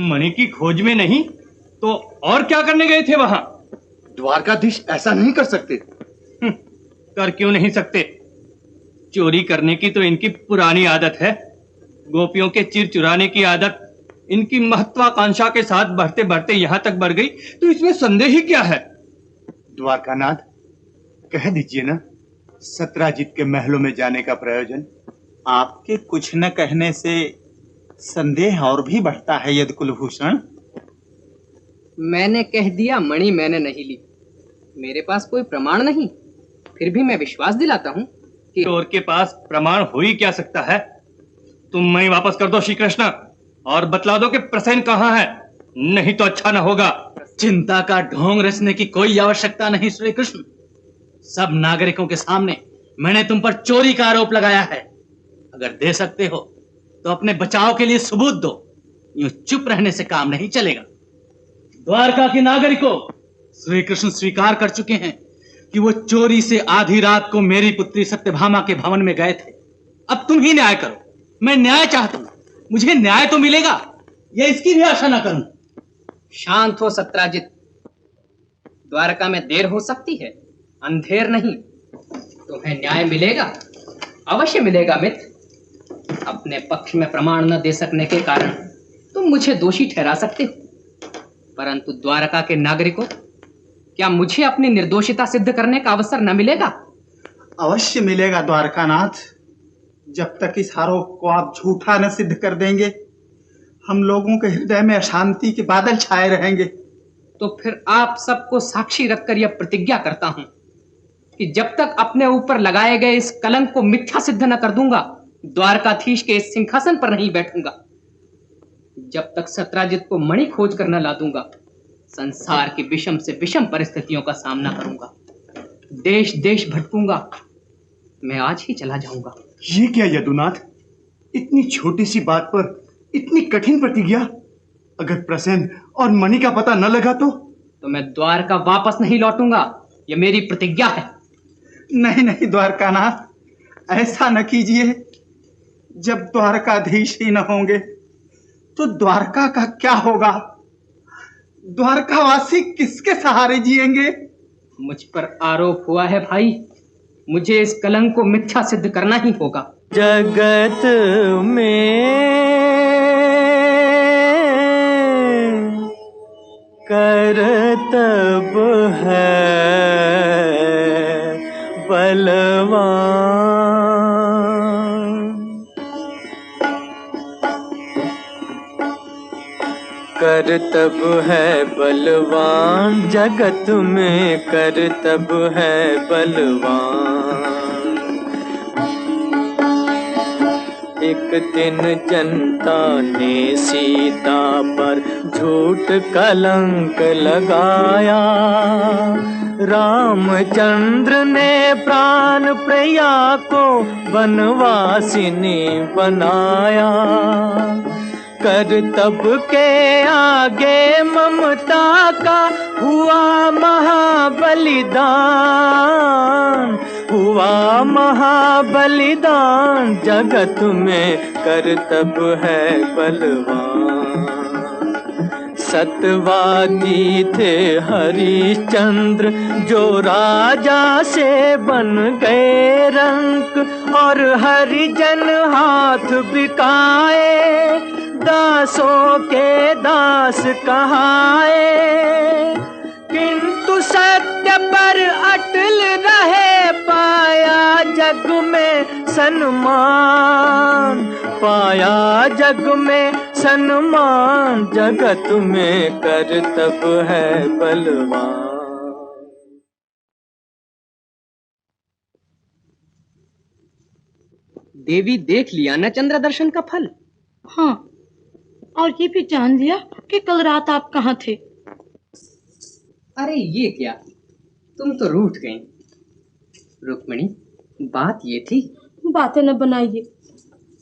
मणि की खोज में नहीं तो और क्या करने गए थे वहां? द्वारकाधीश ऐसा नहीं कर सकते। कर क्यों नहीं सकते? चोरी करने की तो इनकी पुरानी आदत है। गोपियों के चिर चुराने की आदत इनकी महत्वाकांक्षा के साथ बढ़ते बढ़ते यहां तक बढ़ गई, तो इसमें संदेह ही क्या है? द्वारकानाथ, कह दीजिए ना, सत्राजित के महलों में जाने का प्रयोजन? आपके कुछ न कहने से संदेह और भी बढ़ता है यदुकुलभूषण। मैंने कह दिया मणि मैंने नहीं ली। मेरे पास कोई प्रमाण नहीं, फिर भी मैं विश्वास दिलाता हूँ कि चोर के पास प्रमाण हो ही क्या सकता है। तुम मणि वापस कर दो श्री कृष्ण, और बतला दो कि प्रसेन कहाँ है, नहीं तो अच्छा न होगा। चिंता का ढोंग रचने की कोई आवश्यकता नहीं श्री कृष्ण। सब नागरिकों के सामने मैंने तुम पर चोरी का आरोप लगाया है। अगर दे सकते हो तो अपने बचाव के लिए सबूत दो। यूं चुप रहने से काम नहीं चलेगा। द्वारका के नागरिकों, श्री कृष्ण स्वीकार कर चुके हैं कि वो चोरी से आधी रात को मेरी पुत्री सत्यभामा के भवन में गए थे। अब तुम ही न्याय करो। मैं न्याय चाहता हूं, मुझे न्याय तो मिलेगा, या इसकी भी आशा न करूं। शांत हो सत्राजित। द्वारका में देर हो सकती है, अंधेर नहीं। तुम्हें न्याय मिलेगा, अवश्य मिलेगा मित्र। अपने पक्ष में प्रमाण न दे सकने के कारण तुम मुझे दोषी ठहरा सकते हो, परंतु द्वारका के नागरिकों, क्या मुझे अपनी निर्दोषिता सिद्ध करने का अवसर न मिलेगा? अवश्य मिलेगा द्वारकानाथ। जब तक इस आरोप को आप झूठा न सिद्ध कर देंगे, हम लोगों के हृदय में अशांति के बादल छाए रहेंगे। तो फिर आप सबको साक्षी रखकर यह प्रतिज्ञा करता हूं कि जब तक अपने ऊपर लगाए गए इस कलंक को मिथ्या सिद्ध न कर दूंगा, द्वारकाधीश के इस सिंहासन पर नहीं बैठूंगा। जब तक सत्राजित को मणि खोज कर न ला दूंगा, संसार की विषम से विषम परिस्थितियों का सामना करूंगा, देश देश भटकूंगा। मैं आज ही चला जाऊंगा। ये क्या यदुनाथ, इतनी छोटी सी बात पर इतनी कठिन प्रतिज्ञा? अगर प्रसेन और मणि का पता न लगा तो मैं द्वारका वापस नहीं लौटूंगा। यह मेरी प्रतिज्ञा है। नहीं नहीं द्वारकानाथ, ऐसा न कीजिए। जब द्वारकाधीश ही न होंगे तो द्वारका का क्या होगा? द्वारकावासी किसके सहारे जिएंगे? मुझ पर आरोप हुआ है भाई, मुझे इस कलंक को मिथ्या सिद्ध करना ही होगा। जगत में करतब है बलवान, करतब है बलवान, जगत में करतब है बलवान। एक दिन जनता ने सीता पर झूठ कलंक लगाया, रामचंद्र ने प्राण प्रिया को वनवासिनी बनाया। करतब के आगे ममता का हुआ महाबलिदान, हुआ महाबलिदान, जगत में करतब है बलवान। सत्यवादी थे हरिश्चंद्र जो राजा से बन गए रंक, और हरिजन हाथ बिकाए, दासों के दास कहाए। किंतु सत्य पर अटल रहे, पाया जग में सन्मान, पाया जग में सन्मान, जगत में करतब है बलवान। देवी देख लिया न चंद्र दर्शन का फल? हाँ, और ये भी जान लिया कि कल रात आप कहाँ थे। अरे ये क्या, तुम तो रूठ गई। रुक्मिणी, बात ये थी। बातें न बनाइए,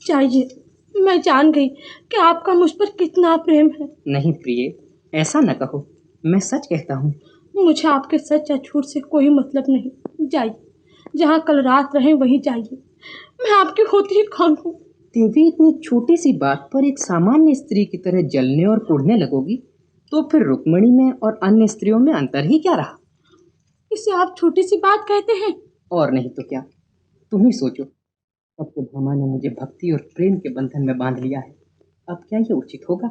चाहिए। मैं जान गई कि आपका मुझ पर कितना प्रेम है। नहीं प्रिय, ऐसा न कहो, मैं सच कहता हूँ। मुझे आपके सच या झूठ से कोई मतलब नहीं। जाइए, जहाँ कल रात रहे वहीं जाइए। मैं आपकी होती ही कौन हूँ? देवी, इतनी छोटी सी बात पर एक सामान्य स्त्री की तरह जलने और कुढ़ने लगोगी तो फिर रुक्मिणी में और अन्य स्त्रियों में अंतर ही क्या रहा? इसे आप छोटी सी बात कहते हैं? और नहीं तो क्या। तुम ही सोचो, सत्यभामा ने मुझे भक्ति और प्रेम के बंधन में बांध लिया है। अब क्या ये उचित होगा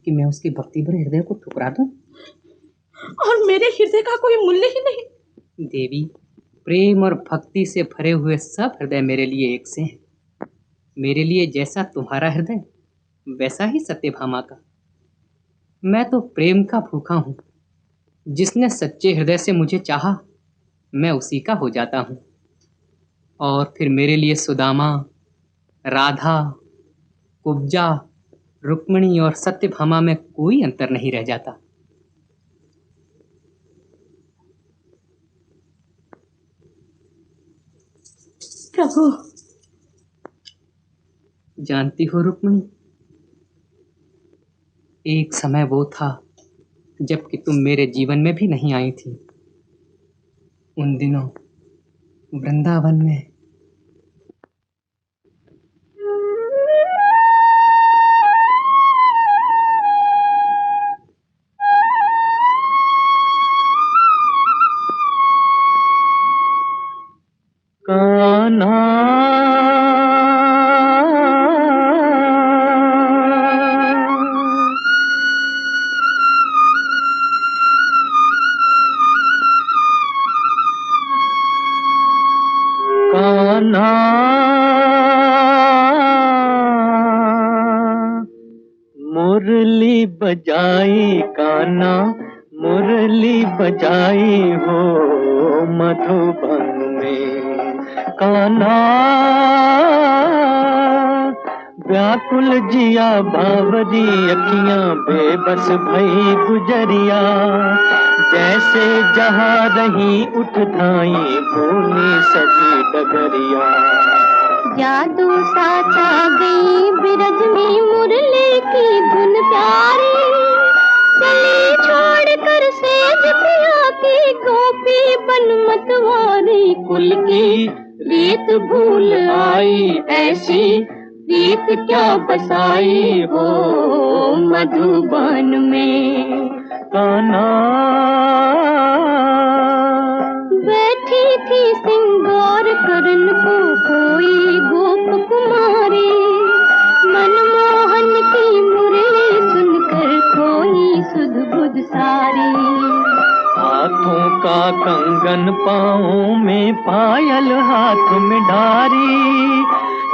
कि मैं उसके भक्ति भरे हृदय को ठुकरा दूं? और मेरे हृदय का कोई मूल्य ही नहीं। देवी, प्रेम और भक्ति से भरे हुए सब हृदय मेरे लिए एक से हैं। मेरे लिए जैसा तुम्हारा हृदय, वैसा ही सत्यभामा का। मैं तो प्रेम का भूखा हूँ। जिसने सच्चे हृदय से मुझे चाहा, मैं उसी का हो जाता हूँ। और फिर मेरे लिए सुदामा, राधा, कुब्जा, रुक्मिणी और सत्यभामा में कोई अंतर नहीं रह जाता। प्रभु, जानती हो रुक्मिणी, एक समय वो था जबकि तुम मेरे जीवन में भी नहीं आई थी। उन दिनों वृंदावन में कान्हा कान्हा मुरली बजाई, कान्हा मुरली बजाई हो मधुबन में। कान्हा व्याकुल जिया बावरी अखियां बेबस भई गुजरिया, जैसे जहाँ रही उठ धाई भूली सजी डगरिया। जादू सा छा गई बिरज में मुरली की धुन प्यारी, चली छोड़ कर सेज प्रिया की गोपी बन मतवारी। कुल की रीत भूल आई ऐसी रीत क्या बसाई हो मधुबन में। कान्हा बैठी थी सिंगार करन को कोई गोप कुमारी, मनमोहन की मुरली सुनकर खोई सुध बुध सारी। हाथों का कंगन पाँवों में पायल हाथ में डारी,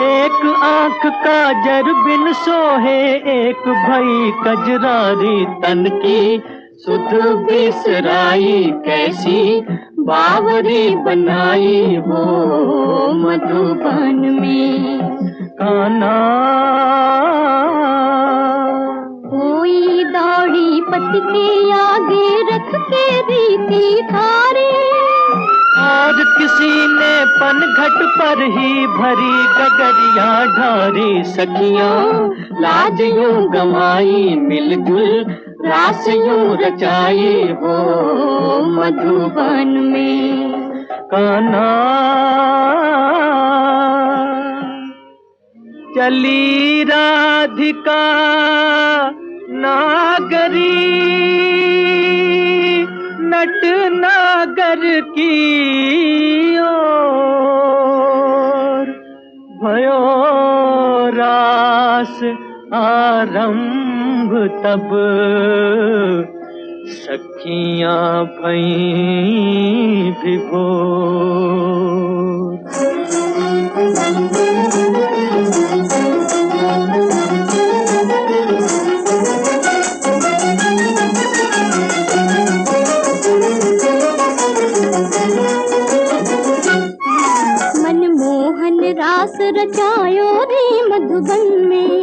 एक आंख का जर बिन सोहे एक भई कजरारी। तन की सुध बिसराई कैसी बावरी बनाई हो मधुबन में। कान्हा कोई दौड़ी पति के आगे रख के रीति थारे, और किसी ने पनघट पर ही भरी गगरिया ढारी। सखियां लाज यूं गंवाई मिलजुल रास यूं रचाई हो मधुबन में। कान्हा चली राधिका नागरी, नट नागर की ओर भयो रास आरंभ तब सखियां भईं विभोर। मनमोहन रास रचायो रे मधुबन में,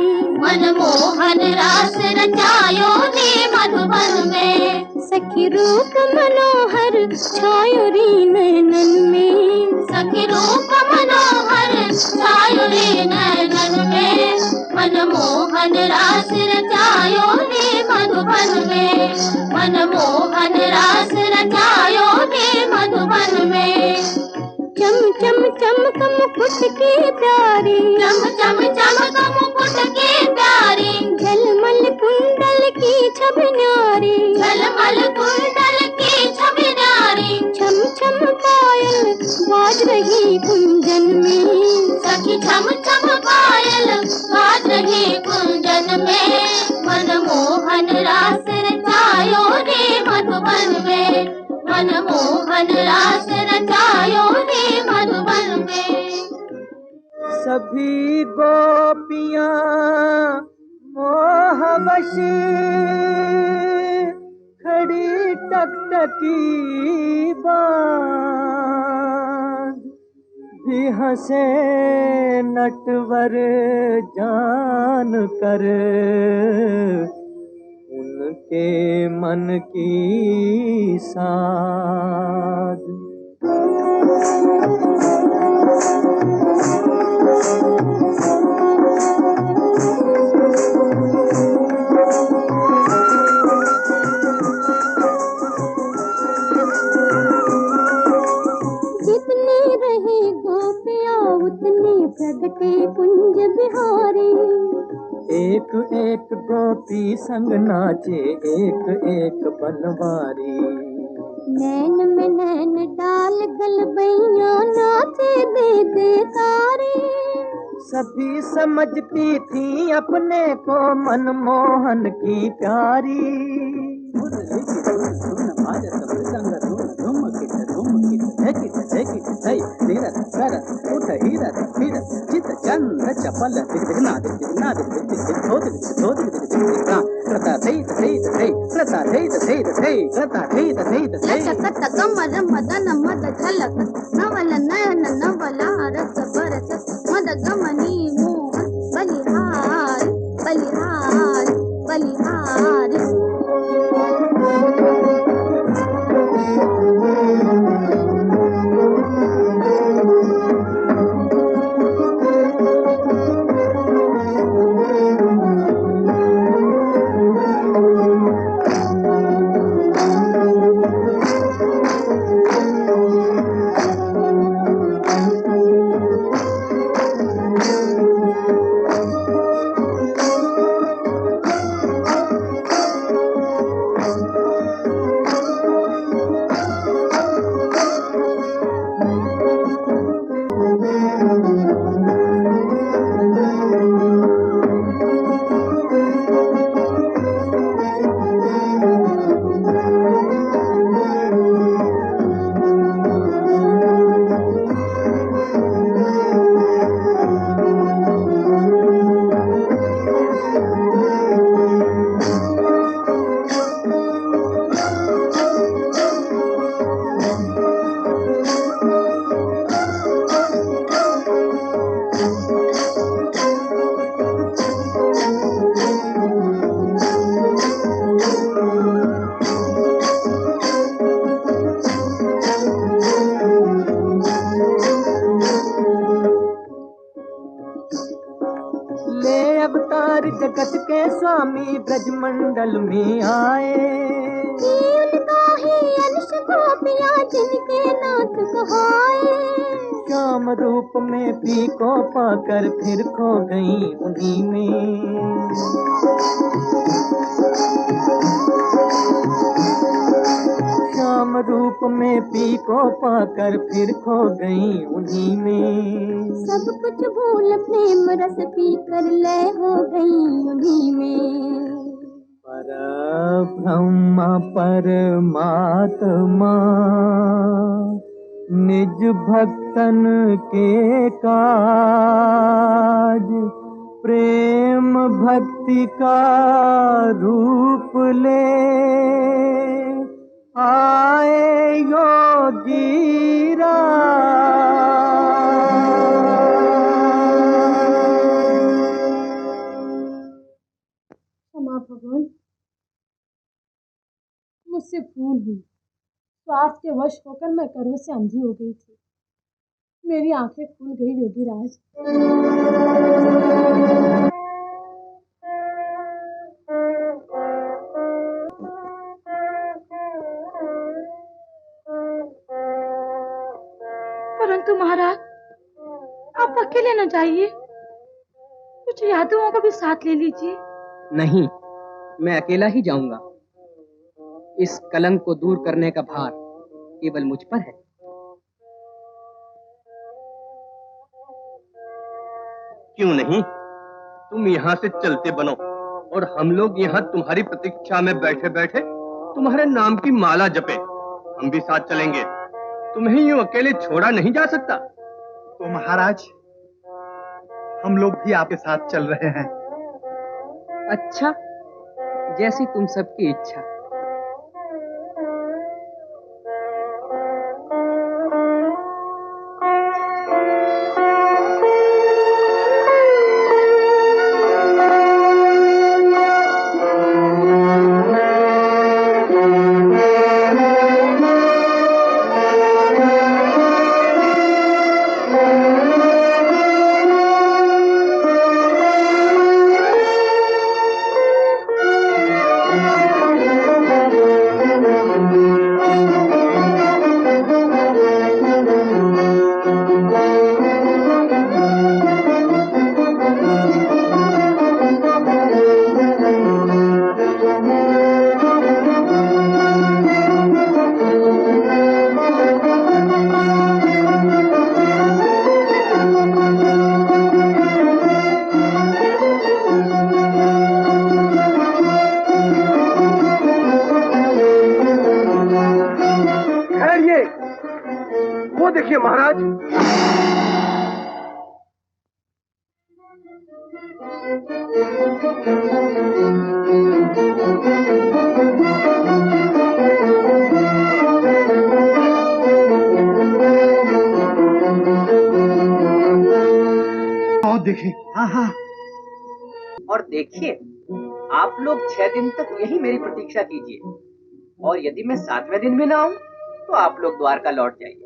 मनमोहन रास रचायो रे मधुबन में। सखी रूप मनोहर छायो रे नैनन में, सखी रूप मनोहर छायो रे नैनन में। मनमोहन रास रचायो रे मधुबन में, मनमोहन रास रचायो रे मधुबन में। चम चम चमक मुकुट की प्यारी, चम चम चमक मुकुट की प्यारी। झलमल कुंडल की छवि न्यारी, झलमल कुंडल की छवि न्यारी। छम छम पायल बाज रही कुंजन में, सखी छम छम पायल बाज रही कुंजन में। मनमोहन रास रचायो रे मधुबन में, मनमोहन रास रचायो रे मधुबन में। सभी गोपियां मोहवशी खड़ी टकटकी बांध, भी हंसे नटवर जान कर उनके मन की साध। जितनी रही गोपियां उतनी प्रगटे कुंज बिहारी। एक एक गोपी संग नाचे एक एक बनवारी। नैन में नैन डाल गलबैया नाचे दे दे तारे। सभी समझती थी अपने को मनमोहन की प्यारी। चंद्र चपल कमर मदन मद झलक नवल नयन नवल रस बरस मद गमनी मोहन बलिहार। जगत के स्वामी ब्रजमंडल में आए। उनका ही अंश गोपियाँ जिनके नाथ कहाए। श्याम रूप में पी को पाकर फिर खो गई उन्हीं में। श्याम रूप में पी को पाकर फिर खो गई उन्हीं में। सब कुछ भूल प्रेम रस पी कर लय हो गई उन्हीं में। परब्रह्म परमात्मा निज भक्तन के काज, प्रेम भक्ति का रूप ले आए योगी राज। क्षमा भगवान, मुझसे भूल हुई। स्वार्थ के वश होकर मैं गर्व से अंधी हो गई थी। मेरी आंखें खुल गई योगीराज। परंतु महाराज, आप अकेले न जाइए, कुछ यादवों को भी साथ ले लीजिए। नहीं, मैं अकेला ही जाऊंगा। इस कलंक को दूर करने का भार केवल मुझ पर है। क्यों नहीं, तुम यहाँ से चलते बनो और हम लोग यहाँ तुम्हारी प्रतीक्षा में बैठे बैठे तुम्हारे नाम की माला जपे। हम भी साथ चलेंगे, तुम्हें यूं अकेले छोड़ा नहीं जा सकता। तो महाराज, हम लोग भी आपके साथ चल रहे हैं। अच्छा, जैसी तुम सबकी इच्छा। और देखिए, आप लोग 6 दिन तक यही मेरी प्रतीक्षा कीजिए, और यदि मैं 7वें दिन में ना आऊं तो आप लोग द्वारका लौट जाइए।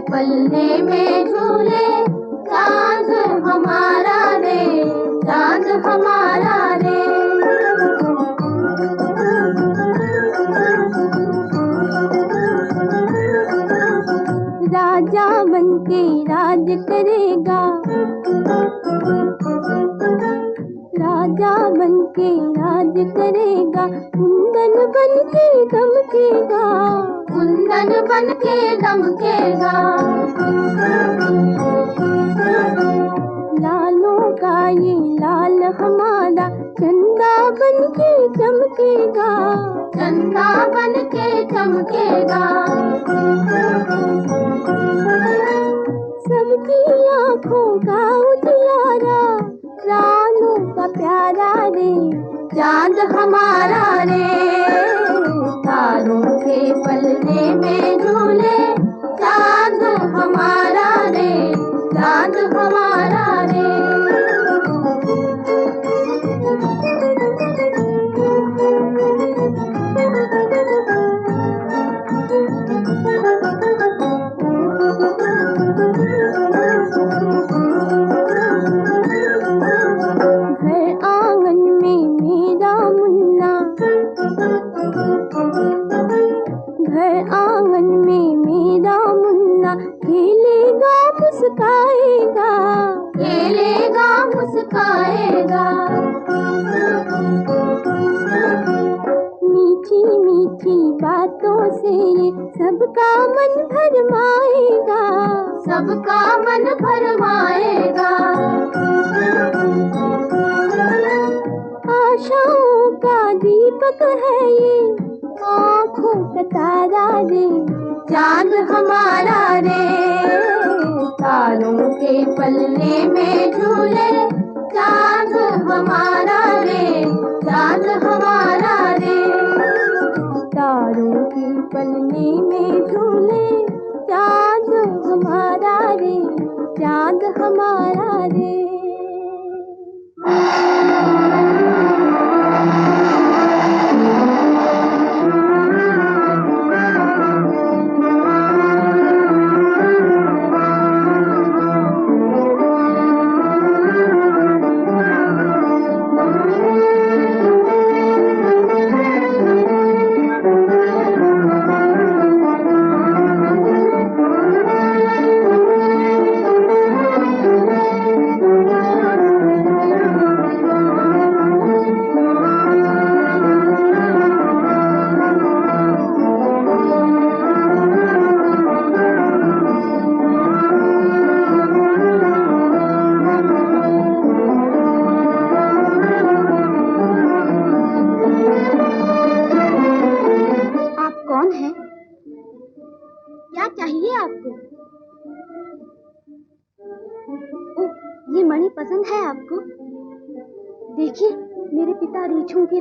पलने में झूले, चांद हमारा रे, चांद हमारा रे। राजा बनके राज करेगा, राजा बनके राज करेगा, कुंदन बनके दमकेगा, कुंदन बनके दमकेगा। लालों का ये लाल हमारा चंदा बनके चमकेगा, चंदा बनके चमकेगा। सबकी आँखों का उजियारा, प्राणों का प्यारा रे, चांद हमारा रे। तारों के पलने में झूले, चांद हमारा रे, चांद हमारा रे। घर आंगन में मेरा मुन्ना, घर आंगन में मेरा मुन्ना, खेलेगा मुस्काएगा, खेलेगा मुस्काएगा। मीठी मीठी बातों से ये सबका मन भरमाएगा, सबका मन भरमाएगा। आशाओं का दीपक है ये, आँखों का तारा रे, चांद हमारा रे। तारों के पलने में झूले, चांद हमारा रे, चांद हमारा रे। तारों के पलने में झूले, चांद हमारा रे, चांद हमारा रे।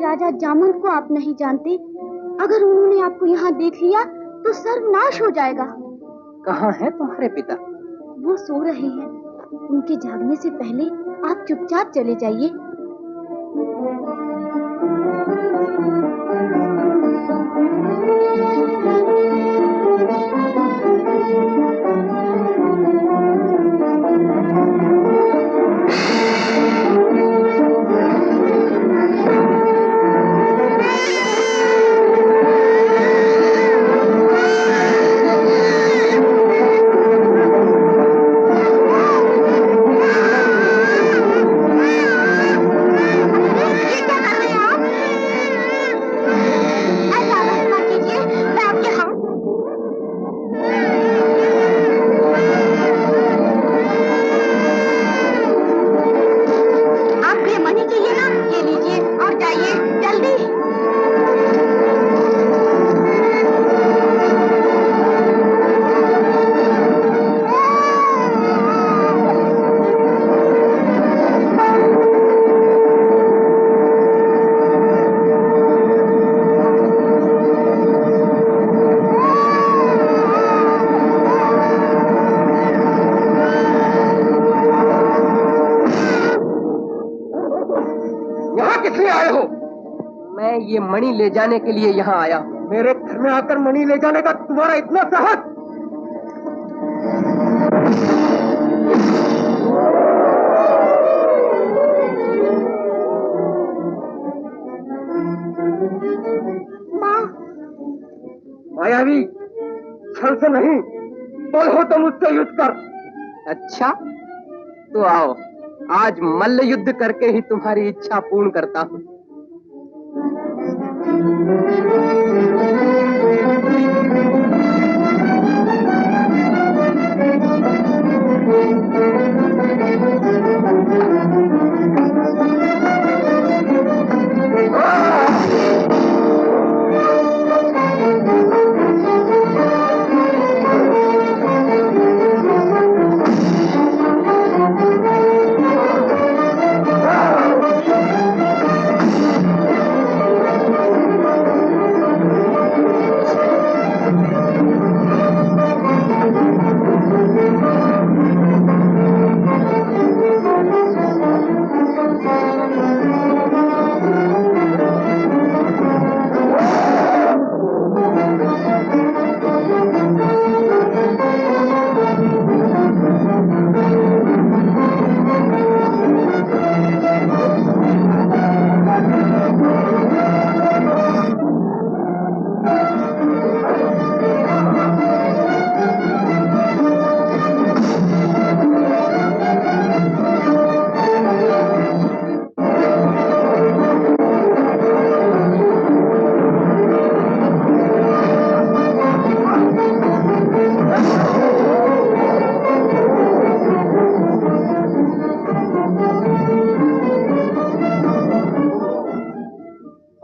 राजा जामन को आप नहीं जानते। अगर उन्होंने आपको यहाँ देख लिया तो सर्वनाश हो जाएगा। कहाँ है तुम्हारे पिता? वो सो रहे हैं। उनके जागने से पहले आप चुपचाप चले जाइए। ये मणि ले जाने के लिए यहाँ आया। मेरे घर में आकर मणि ले जाने का तुम्हारा इतना साहस? मायावी, छल से नहीं, बल हो तो मुझसे युद्ध कर। अच्छा, तो आओ, आज मल्ल युद्ध करके ही तुम्हारी इच्छा पूर्ण करता हूँ।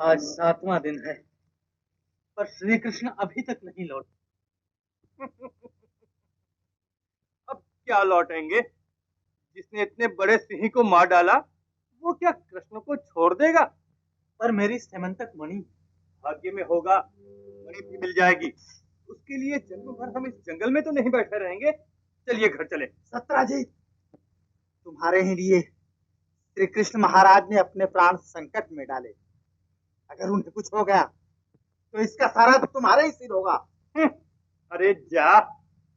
आज 7वां दिन है, पर श्री कृष्ण अभी तक नहीं लौटे। अब क्या लौटेंगे? जिसने इतने बड़े सिंह को मार डाला, वो क्या कृष्ण को छोड़ देगा? पर मेरी सेमंतक मणि भाग्य में होगा, मणि भी मिल जाएगी। उसके लिए जन्म भर हम इस जंगल में तो नहीं बैठे रहेंगे। चलिए घर चले। सत्राजीत, तुम्हारे ही लिए श्री कृष्ण महाराज ने अपने प्राण संकट में डाले। अगर उन्हें कुछ हो गया तो इसका सारा तो तुम्हारे ही सिर होगा। अरे जा,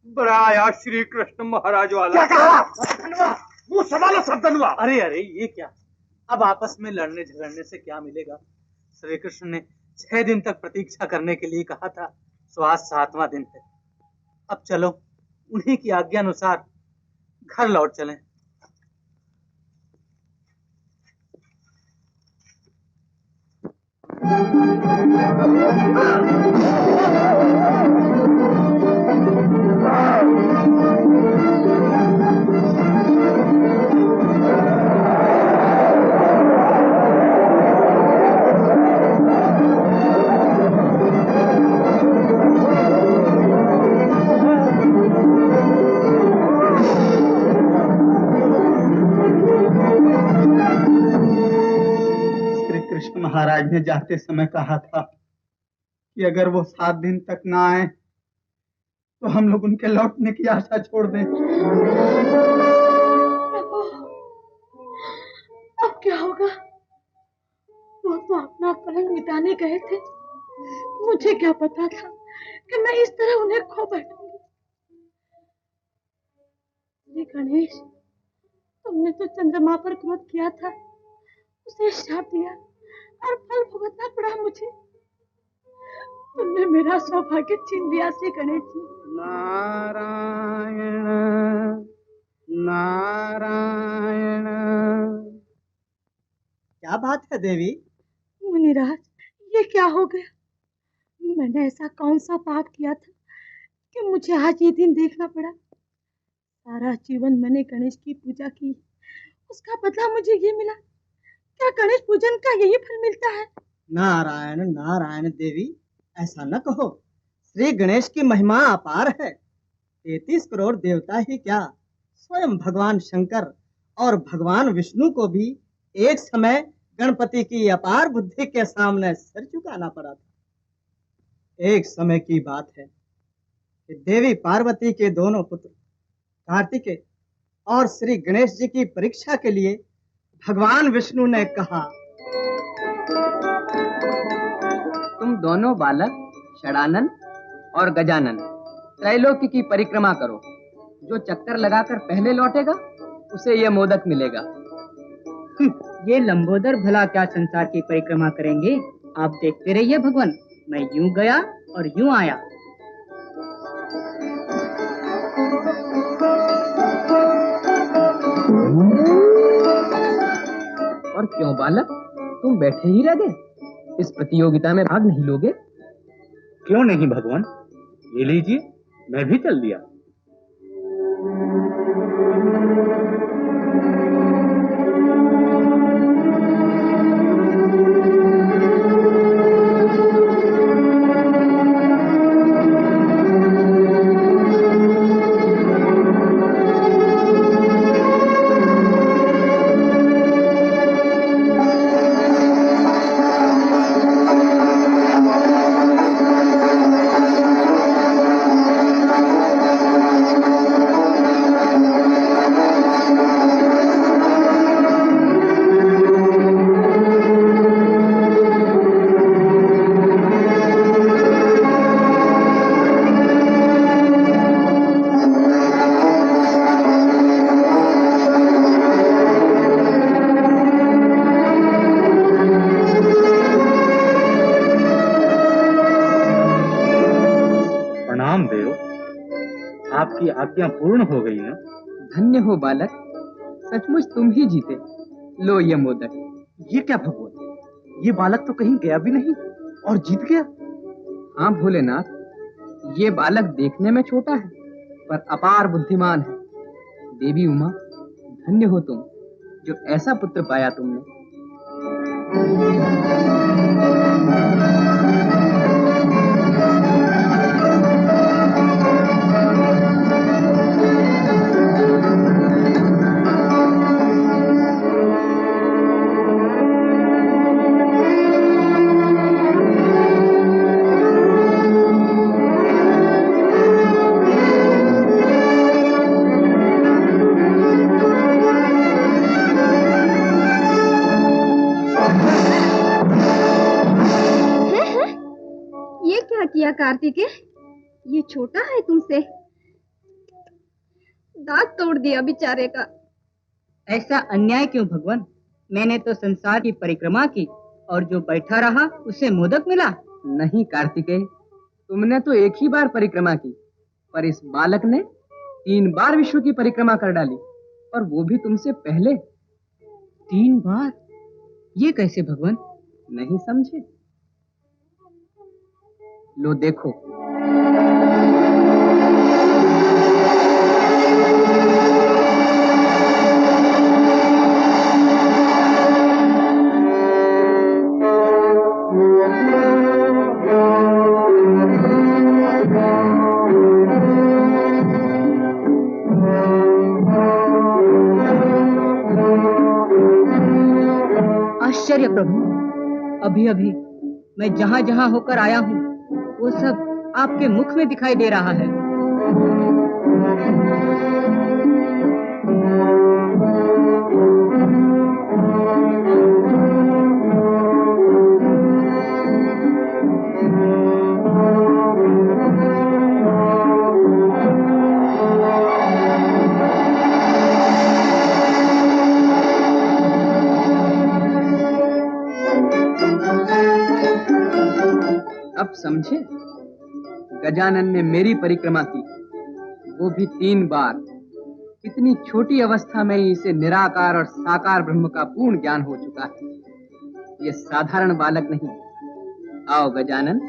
बड़ा आया श्री कृष्ण महाराज वाला। क्या कहा? मुंह संभालो सद्दनवा। अरे अरे, ये क्या? अब आपस में लड़ने झगड़ने से क्या मिलेगा? श्री कृष्ण ने 6 दिन तक प्रतीक्षा करने के लिए कहा था, सो आज 7वां दिन है। अब चलो, उन्हीं की आज्ञा अनुसार घर लौट चलें। महाराज ने जाते समय कहा था कि अगर वो 7 दिन तक ना आए तो हम लोग उनके लौटने की आशा छोड़ दें। अब क्या होगा? वो तो अपना कलंक मिटाने गए थे। मुझे क्या पता था कि मैं इस तरह उन्हें खो बैठूंगी। गणेश, तुमने तो चंद्रमा पर क्रोध किया था, उसे श्राप दिया और फल भुगतना पड़ा मुझे। तुमने मेरा सौभाग्य छीन लिया श्री गणेश जी। नारायण नारायण। क्या बात है देवी? मुनिराज, ये क्या हो गया? मैंने ऐसा कौन सा पाप किया था कि मुझे आज ये दिन देखना पड़ा? सारा जीवन मैंने गणेश की पूजा की, उसका बदला मुझे ये मिला। क्या गणेश पूजन का यही फल मिलता है? नारायण नारायण देवी, ऐसा न कहो। श्री गणेश की महिमा अपार है। 33 करोड़ देवता ही क्या, स्वयं भगवान शंकर और भगवान विष्णु को भी एक समय गणपति की अपार बुद्धि के सामने सिर झुकाना पड़ा था। एक समय की बात है कि देवी पार्वती के दोनों पुत्र कार्तिकेय और श्री गणेश जी की परीक्षा के लिए भगवान विष्णु ने कहा, तुम दोनों बालक षडानन और गजानन त्रैलोक्य की परिक्रमा करो जो चक्कर लगाकर पहले लौटेगा उसे यह मोदक मिलेगा। ये लंबोदर भला क्या संसार की परिक्रमा करेंगे? आप देखते रहिए भगवान, मैं यूं गया और यूं आया। और क्यों बालक, तुम बैठे ही रह गए? इस प्रतियोगिता में भाग नहीं लोगे? क्यों नहीं भगवान, ये लीजिए, मैं भी चल दिया। आपकी आज्ञा पूर्ण हो गई ना? धन्य हो बालक, सचमुच तुम ही जीते। लो ये मोदक। ये क्या भगवान, ये बालक तो कहीं गया भी नहीं और जीत गया। हाँ भोलेनाथ, ये बालक देखने में छोटा है पर अपार बुद्धिमान है। देवी उमा, धन्य हो तुम जो ऐसा पुत्र पाया तुमने। कार्तिकेय, ये छोटा है तुमसे, दांत तोड़ दिया बेचारे का। ऐसा अन्याय क्यों भगवान? मैंने तो संसार की परिक्रमा की और जो बैठा रहा उसे मोदक मिला। नहीं कार्तिकेय, तुमने तो एक ही बार परिक्रमा की, पर इस बालक ने 3 बार विश्व की परिक्रमा कर डाली, और वो भी तुमसे पहले। 3 बार? ये कैसे भगवान? नहीं समझे? लो देखो। आश्चर्य प्रभु, अभी अभी मैं जहाँ जहाँ होकर आया हूँ वो सब आपके मुख में दिखाई दे रहा है। अब समझे? गजानन ने मेरी परिक्रमा की, वो भी 3 बार। इतनी छोटी अवस्था में ही इसे निराकार और साकार ब्रह्म का पूर्ण ज्ञान हो चुका है। ये साधारण बालक नहीं। आओ गजानन,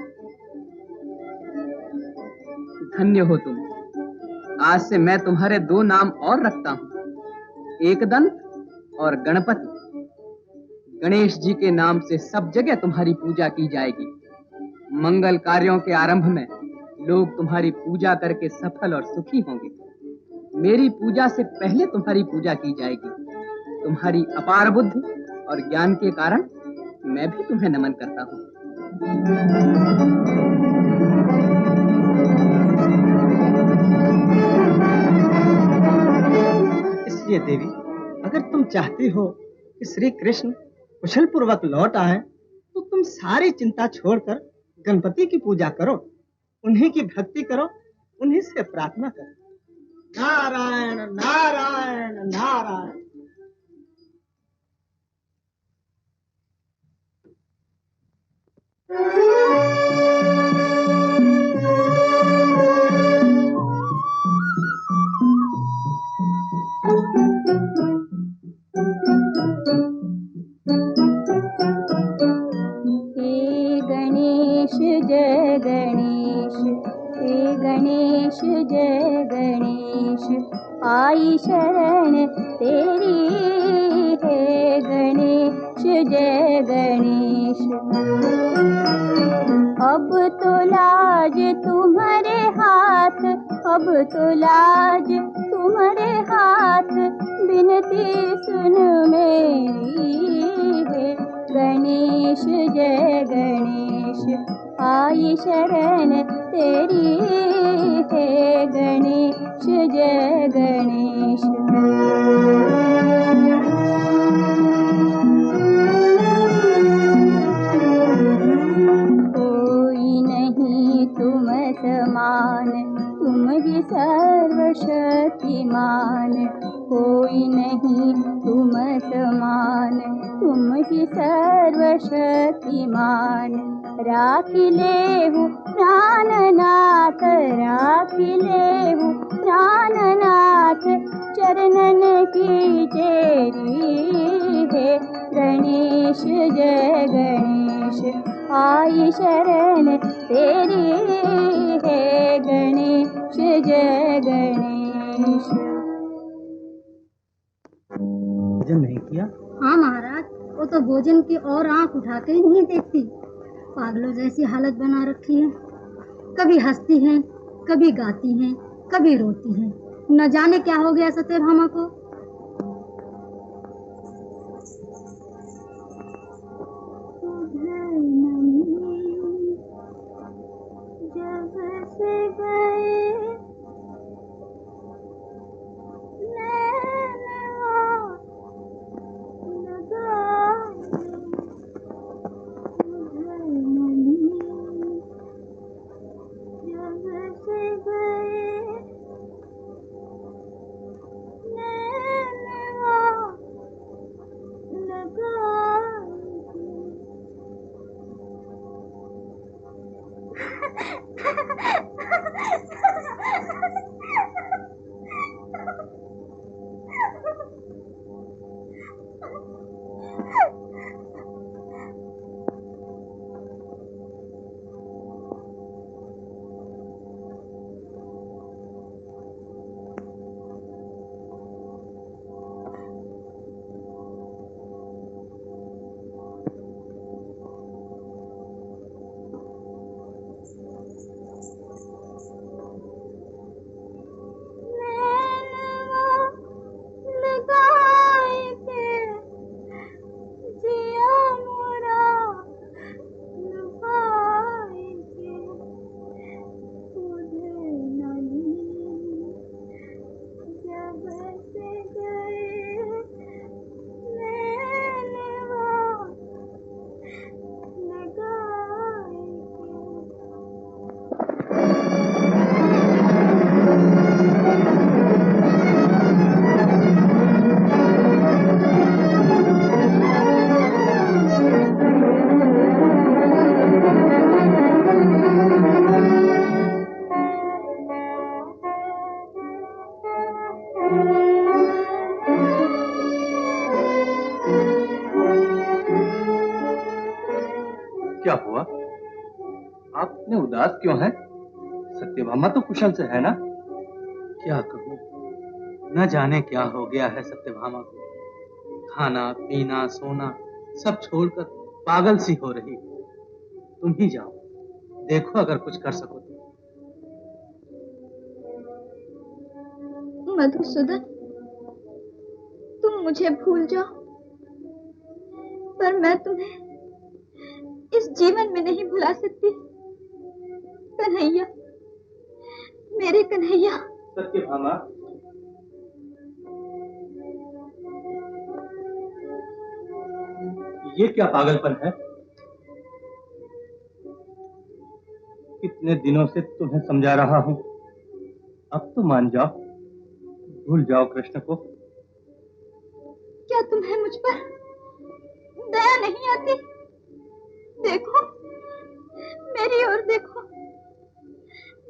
धन्य हो तुम। आज से मैं तुम्हारे 2 नाम और रखता हूँ, एकदंत और गणपति। गणेश जी के नाम से सब जगह तुम्हारी पूजा की जाएगी। मंगल कार्यों के आरंभ में लोग तुम्हारी पूजा करके सफल और सुखी होंगे। मेरी पूजा से पहले तुम्हारी पूजा की जाएगी। तुम्हारी अपार बुद्धि और ज्ञान के कारण मैं भी तुम्हें नमन करता हूँ। इसलिए देवी, अगर तुम चाहती हो कि श्री कृष्ण कुशल पूर्वक लौट आए, तो तुम सारी चिंता छोड़कर गणपति की पूजा करो, उन्हीं की भक्ति करो, उन्हीं से प्रार्थना करो। नारायण नारायण नारायण। हे गणेश जय गणेश, हे गणेश जय गणेश, आई शरण तेरी, हे गणेश जय गणेश। अब तो लाज तुम्हारे हाथ, अब तो लाज तुम्हारे हाथ, बिनती सुन मेरी, है गणेश जय गणेश, आई शरण तेरी, है गणेश जय गणेश। तुम समान, तुम ही सर्वशक्तिमान, कोई नहीं तुम समान, तुम ही सर्वशक्तिमान। राखी लेहु प्राणनाथ, राखी लेहु प्राणनाथ, चरणन की चेरी, है गणेश जय गणेश, आई शरण तेरी, है गणेश जय गणेश। भोजन नहीं किया? हाँ महाराज, वो तो भोजन की और आंख उठाते ही नहीं देखती। पागलों जैसी हालत बना रखी है, कभी हंसती हैं, कभी गाती हैं, कभी रोती हैं, न जाने क्या हो गया सत्यभामा को। क्या हुआ? आप इतने उदास क्यों हैं? सत्यभामा तो कुशल से है ना? क्या कहूँ, न जाने क्या हो गया है सत्यभामा को। खाना पीना सोना सब छोड़कर पागल सी हो रही। तुम ही जाओ, देखो अगर कुछ कर सको तो। मधुसूदन, तुम मुझे भूल जाओ, पर मैं तुम्हें इस जीवन में नहीं भुला सकती। कन्हैया, मेरे कन्हैया। सत्यभामा, ये क्या पागलपन है? कितने दिनों से तुम्हें समझा रहा हूं, अब तो मान जाओ। भूल जाओ कृष्ण को। क्या तुम्हें मुझ पर दया नहीं आती? देखो, मेरी ओर देखो।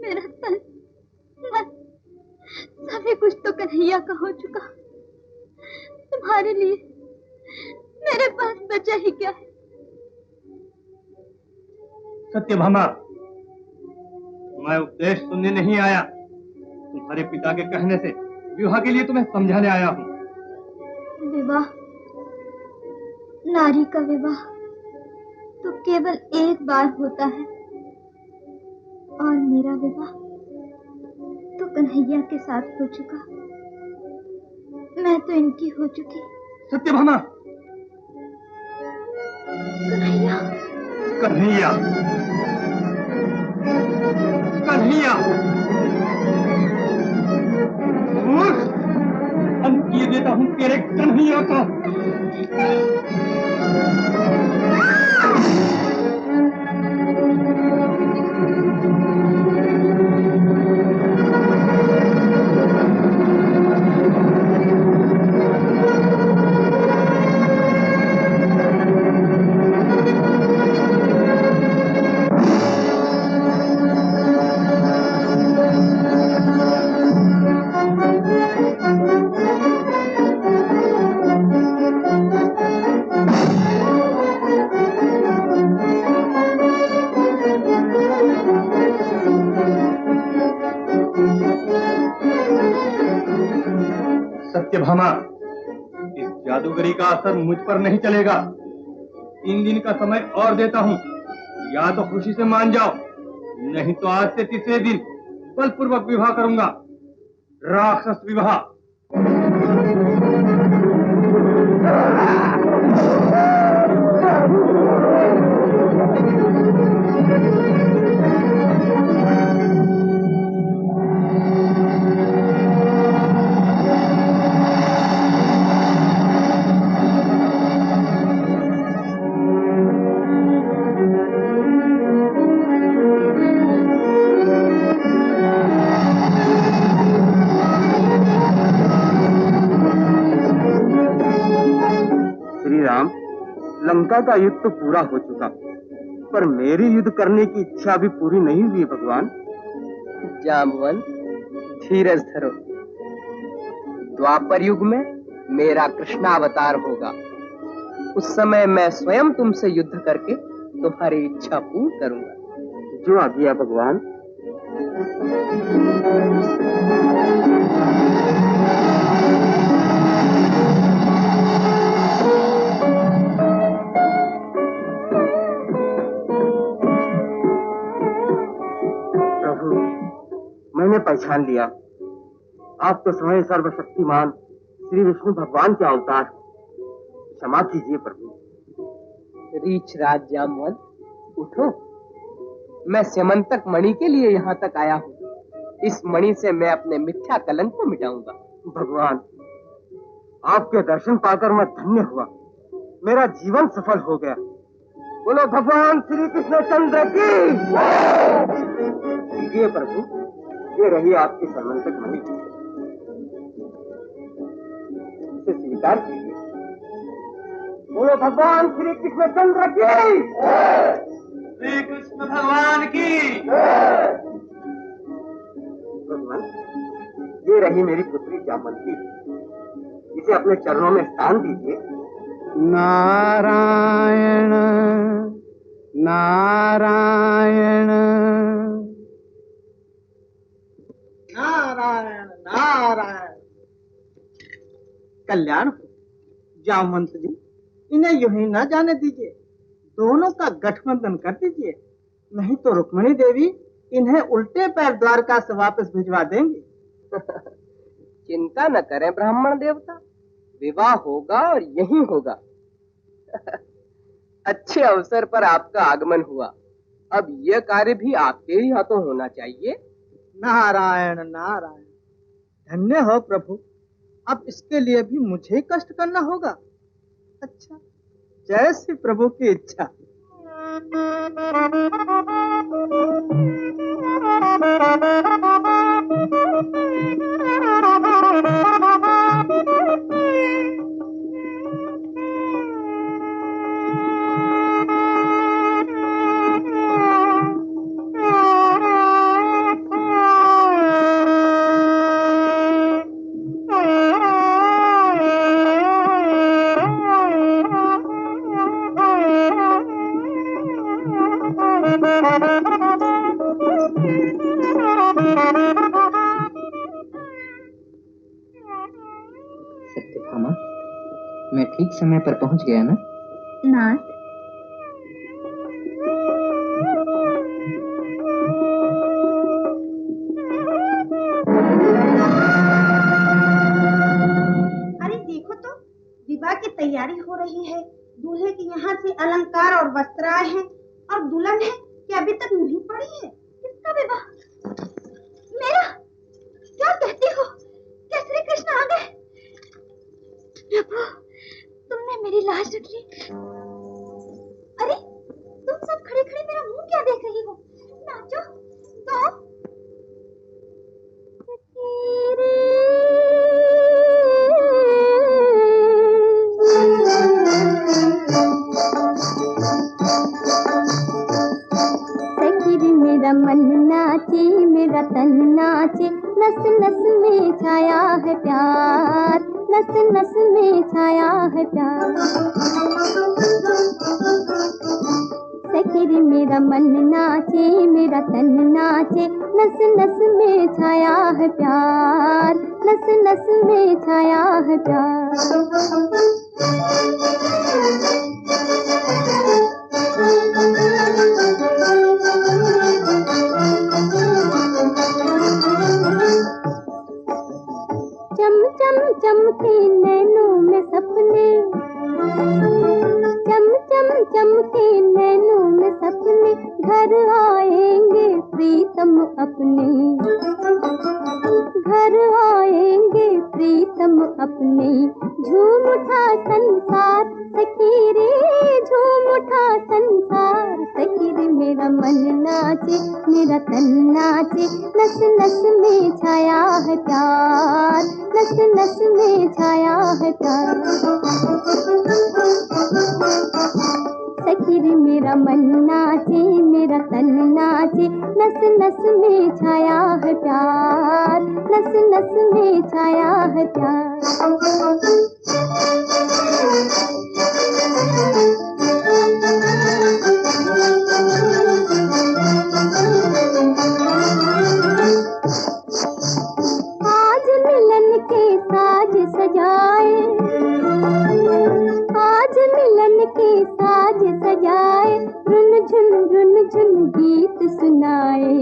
मेरा तन मन सभी कुछ तो कन्हैया का हो चुका। तुम्हारे लिए मेरे पास बचा ही क्या है? सत्यभामा, मैं उपदेश सुनने नहीं आया, तुम्हारे पिता के कहने से विवाह के लिए तुम्हें समझाने आया हूँ। विवाह, नारी का विवाह तो केवल एक बार होता है, और मेरा विवाह तो कन्हैया के साथ हो चुका। मैं तो इनकी हो चुकी। सत्यभामा। कन्हैया, कन्हैया, कन्हैया, अंत किए देता हूँ तेरे कन्हैया का। सत्यभामा, इस जादूगरी का असर मुझ पर नहीं चलेगा। 3 दिन का समय और देता हूँ, या तो खुशी से मान जाओ, नहीं तो आज से तीसरे दिन बलपूर्वक विवाह करूंगा, राक्षस विवाह। लंका का युद्ध तो पूरा हो चुका, पर मेरी युद्ध करने की इच्छा अभी पूरी नहीं हुई भगवान। जाम्बवन, धीरज धरो। द्वापर युग में मेरा कृष्णावतार होगा। उस समय मैं स्वयं तुमसे युद्ध करके तुम्हारी इच्छा पूर्ण करूंगा। जो आज्ञा भगवान। मैंने पहचान लिया, आप तो स्वयं सर्वशक्तिमान श्री विष्णु भगवान के अवतार। क्षमा कीजिए प्रभु। रीछ राज जामवंत, उठो। मैं स्यमंतक मणि के लिए यहाँ तक आया हूँ। इस मणि से मैं अपने मिथ्या कलंक को मिटाऊंगा। भगवान, आपके दर्शन पाकर मैं धन्य हुआ, मेरा जीवन सफल हो गया। बोलो भगवान श्री कृष्ण चंद्र की। कीजिए प्रभु, ये रही आपकी समंतक मणि, इसे स्वीकार कीजिए। बोलो भगवान श्री कृष्ण चंद्र की। श्री कृष्ण भगवान की। भगवान, ये रही मेरी पुत्री जामवंती, इसे अपने चरणों में स्थान दीजिए। नारायण नारायण नारायण नारायण। कल्याण हो जामवंत जी, इन्हें यूं ही न जाने दीजिए, दोनों का गठबंधन कर दीजिए, नहीं तो रुक्मिणी देवी इन्हें उल्टे पैर द्वारका से वापस भिजवा देंगी। चिंता न करें ब्राह्मण देवता, विवाह होगा और यही होगा। अच्छे अवसर पर आपका आगमन हुआ, अब यह कार्य भी आपके ही हाथों होना चाहिए। नारायण नारायण, धन्य हो प्रभु, अब इसके लिए भी मुझे ही कष्ट करना होगा। अच्छा, जैसी प्रभु की इच्छा। सत्यभामा, मैं ठीक समय पर पहुंच गया ना? नाथ, अरे देखो तो, विवाह की तैयारी हो रही है। दूल्हे के यहाँ से अलंकार और वस्त्र आए हैं और दुल्हन है कि अभी तक नहीं पड़ी है। किसका विवाह? मेरा? क्या कहती हो? क्या श्री कृष्ण आ गए? प्रभु, तुमने मेरी लाज रख ली। अरे, तुम सब खड़े खड़े मेरा मुंह क्या देख रही हो? नाचो, गाओ। मेरा मन नाचे, मेरा तन नाचे, नस नस में छाया है प्यार, नस नस में छाया है प्यार। सखी मेरा मन नाचे, मेरा तन नाचे, नस नस में छाया है प्यार, नस नस में छाया है प्यार। चम चम चमके नैनों में सपने, चम चम चमके नैनों में सपने, घर आएंगे प्रीतम अपने, घर आएंगे प्रीतम अपने। झूम उठा संसार सखी रे, झूम उठा संसार सखी रे। मेरा मन नाचे, मेरा तन नाचे, नस नस में छाया है प्यार, नस नस में छाया है प्यार। सखी रे मेरा मन नाचे, मेरा तन नाचे, नस नस में छाया है प्यार, नस नस में छाया है प्यार। आज मिलन के साज सजाए, आज मिलन के साज सजाए, रुन झुन गीत सुनाए,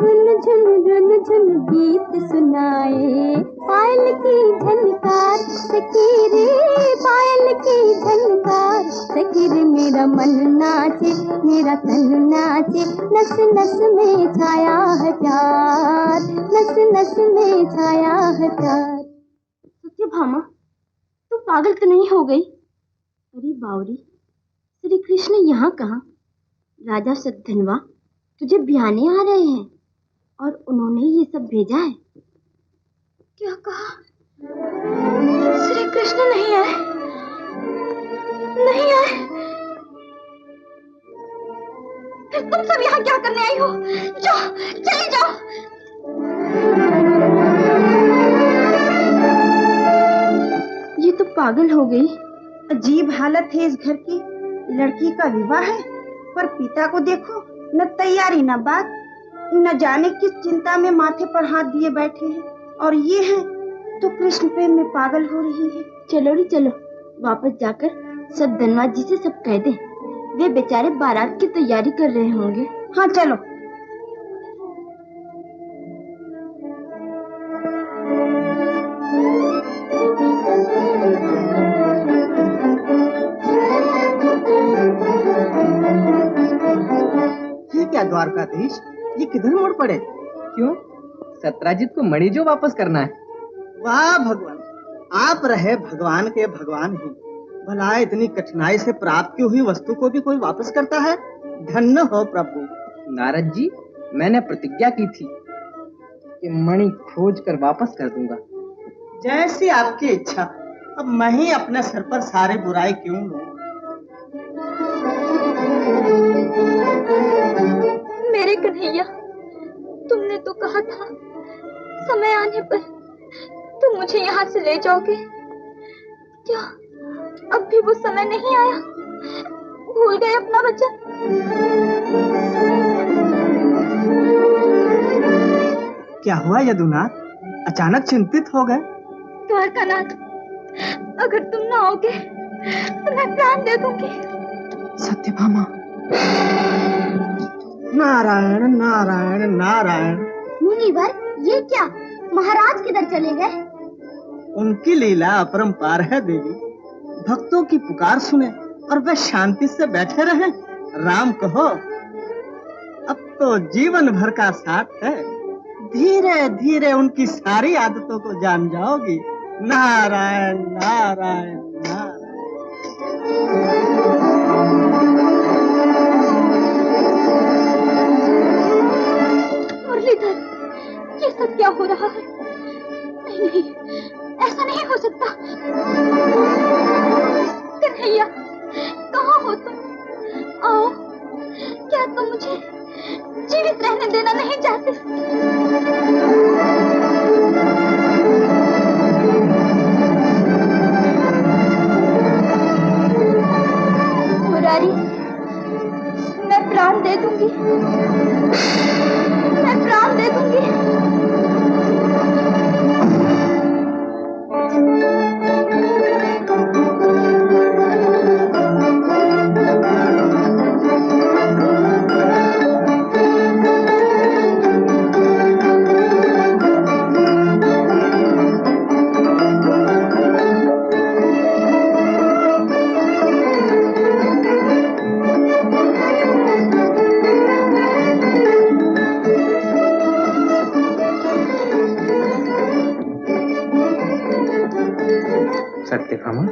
रुन झुन गीत सुनाए। पायल की झनकार सखी रे, पायल की झनकार सखी रे। मेरा मन नाचे, मेरा तन नाचे, नस नस में छाया है प्यार, नस नस में छाया है प्यार। सत्यभामा, तू पागल तो नहीं हो गई? अरे बावरी, श्री कृष्ण यहाँ कहाँ? राजा सद्धनवा तुझे ब्याने आ रहे हैं और उन्होंने ये सब भेजा है। क्या कहा? श्री कृष्ण नहीं आए, नहीं आए? फिर तुम सब यहाँ क्या करने आई हो? जाओ, चले जाओ। ये तो पागल हो गई। अजीब हालत है इस घर की। लड़की का विवाह है, पर पिता को देखो, न तैयारी न बात, न जाने किस चिंता में माथे पर हाथ दिए बैठे हैं। और ये है तो कृष्ण प्रेम में पागल हो रही है। चलो रे चलो, वापस जाकर सद्धनवा जी से सब कह दे। वे बेचारे बारात की तैयारी कर रहे होंगे। हाँ चलो। ये क्या द्वारकाधीश, ये किधर मुड़ पड़े? क्यों? सत्राजित को मणि जो वापस करना है। वाह भगवान, आप रहे भगवान के भगवान ही। भला इतनी कठिनाई से प्राप्त की हुई वस्तु को भी कोई वापस करता है? धन्य हो प्रभु। नारद जी, मैंने प्रतिज्ञा की थी कि मणि खोज कर वापस कर दूंगा। जैसी आपकी इच्छा। अब मैं ही अपने सर पर सारी बुराई क्यों लूं? मेरे कन्हैया, तुमने तो कहा था समय आने पर तुम मुझे यहाँ से ले जाओगे। क्या अब भी वो समय नहीं आया? भूल गए अपना वचन? क्या हुआ यदुनाथ, अचानक चिंतित हो गए? द्वारकानाथ, अगर तुम ना आओगे तो मैं प्राण दे दूंगी। सत्यभामा। नारायण नारायण नारायण। मुनिवर, ये क्या? महाराज किधर चले गए? उनकी लीला अपरंपार है देवी। भक्तों की पुकार सुने और वे शांति से बैठे रहे। राम कहो, अब तो जीवन भर का साथ है। धीरे धीरे उनकी सारी आदतों को जान जाओगी। नारायण नारायण नारायण। मुरलीधर, ये सब क्या हो रहा है? नहीं नहीं, ऐसा नहीं हो सकता। कन्हैया, कहाँ हो तुम? आओ, क्या तुम मुझे जीवित रहने देना नहीं चाहते? मुरारी, मैं प्राण दे दूंगी, मैं प्राण दे दूंगी। सत्यभामा,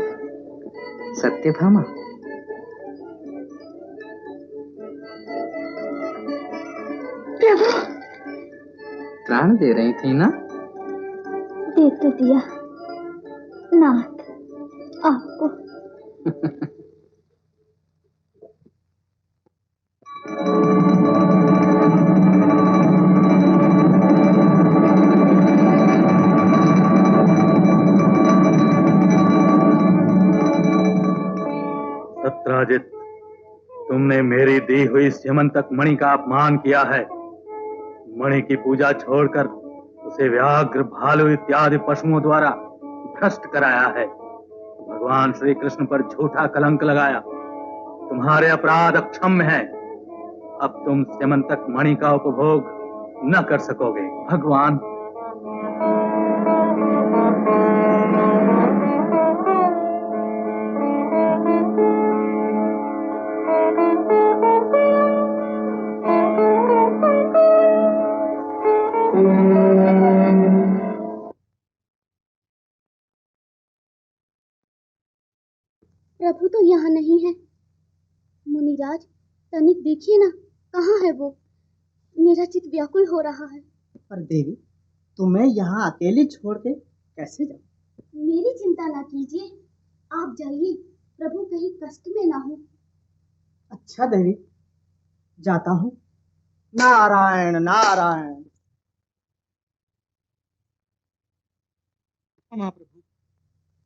सत्यभामा, प्रभु, प्राण दे रही थी ना? दे तो दिया नाथ आपको। सत्राजित, तुमने मेरी दी हुई स्यमंतक मणि का अपमान किया है। मणि की पूजा छोड़कर उसे व्याघ्र, भालू इत्यादि पशुओं द्वारा भ्रष्ट कराया है। भगवान श्री कृष्ण पर झूठा कलंक लगाया। तुम्हारे अपराध अक्षम्य है। अब तुम स्यमंतक मणि का उपभोग न कर सकोगे। भगवान प्रभु तो यहाँ नहीं है। मुनिराज, तनिक देखिए ना, कहाँ है वो? मेरा चित्त व्याकुल हो रहा है। पर देवी, तुम्हें यहाँ अकेली छोड़ के कैसे जाऊं? मेरी चिंता ना कीजिए, आप जाइए, प्रभु कहीं कष्ट में ना हो। अच्छा देवी, जाता हूँ। नारायण नारायण। क्षमा प्रभु,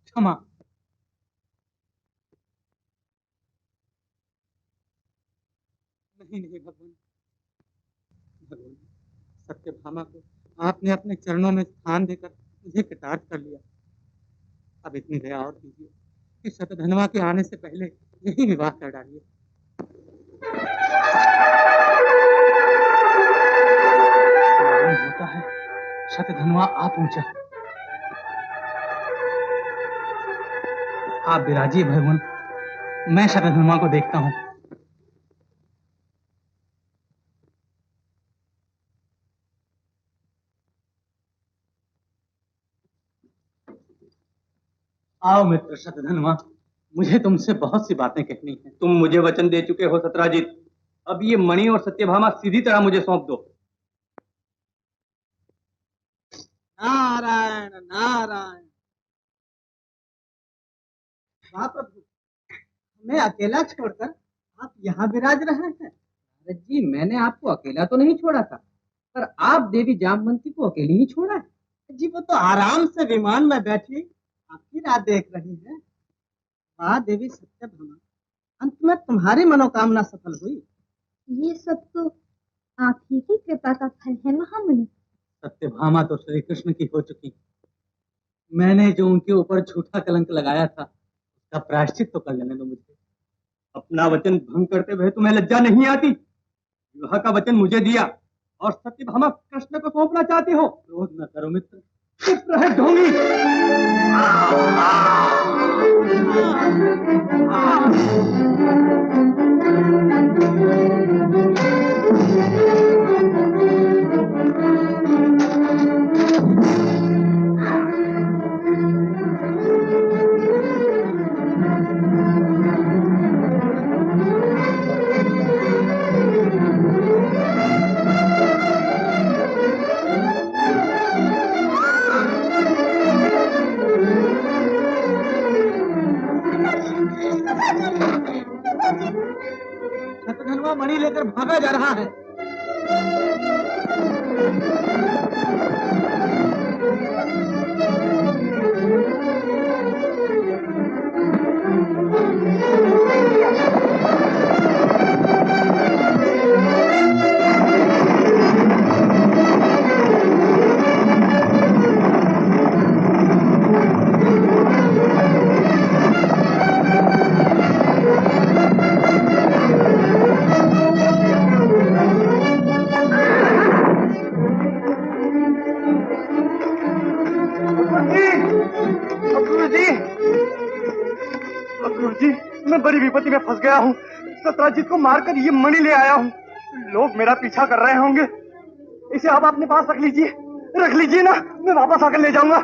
क्षमा। नहीं नहीं भगवान, भगवान, सत्यभामा को आपने अपने चरणों में स्थान देकर मुझे कृतार्थ कर लिया। अब इतनी दया और कीजिए कि शतधनवा के आने से पहले यही विवाह कर डालिए। मालूम होता है शतधनवा आ पहुंचा। आप विराजिए भगवान, मैं शतधनवा को देखता हूँ। आओ मित्र शतधनवा, मुझे तुमसे बहुत सी बातें कहनी है। तुम मुझे वचन दे चुके हो सत्राजित। अब ये मणि और सत्यभामा सीधी तरह मुझे सौंप दो। नारायण नारायण। वाह प्रभु, हमें अकेला छोड़कर आप यहाँ विराज रहे हैं। नारद जी, मैंने आपको अकेला तो नहीं छोड़ा था, पर आप देवी जामवंती को अकेली ही छोड़ा है। जी, वो तो आराम से विमान में बैठी आपकी राह देख रही है। वाह देवी सत्यभामा, अंत में तुम्हारी मनोकामना सफल हुई। ये सब तो आप ही की कृपा का फल है महामुनि। सत्यभामा तो श्री कृष्ण की हो चुकी। मैंने जो उनके ऊपर झूठा कलंक लगाया था उसका प्रायश्चित तो कर लेने दो मुझे। अपना वचन भंग करते हुए तुम्हें लज्जा नहीं आती? विवाह का वचन मुझे दिया और सत्यभामा कृष्ण को सौंपना चाहती हो? क्रोध न करो मित्र, चुप रहे ढोंगी। शतधनवा मणि लेकर भागा जा रहा है। बड़ी विपत्ति में फंस गया हूँ। सत्राजित को मारकर ये मणि ले आया हूँ। लोग मेरा पीछा कर रहे होंगे। इसे आप अपने पास रख लीजिए ना, मैं वापस आकर ले जाऊंगा।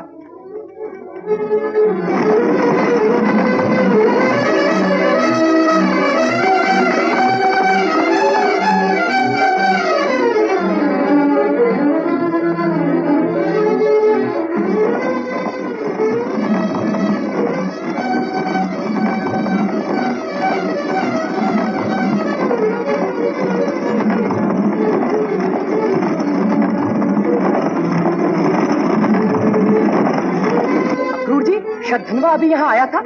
शतधनवा अभी यहाँ आया था?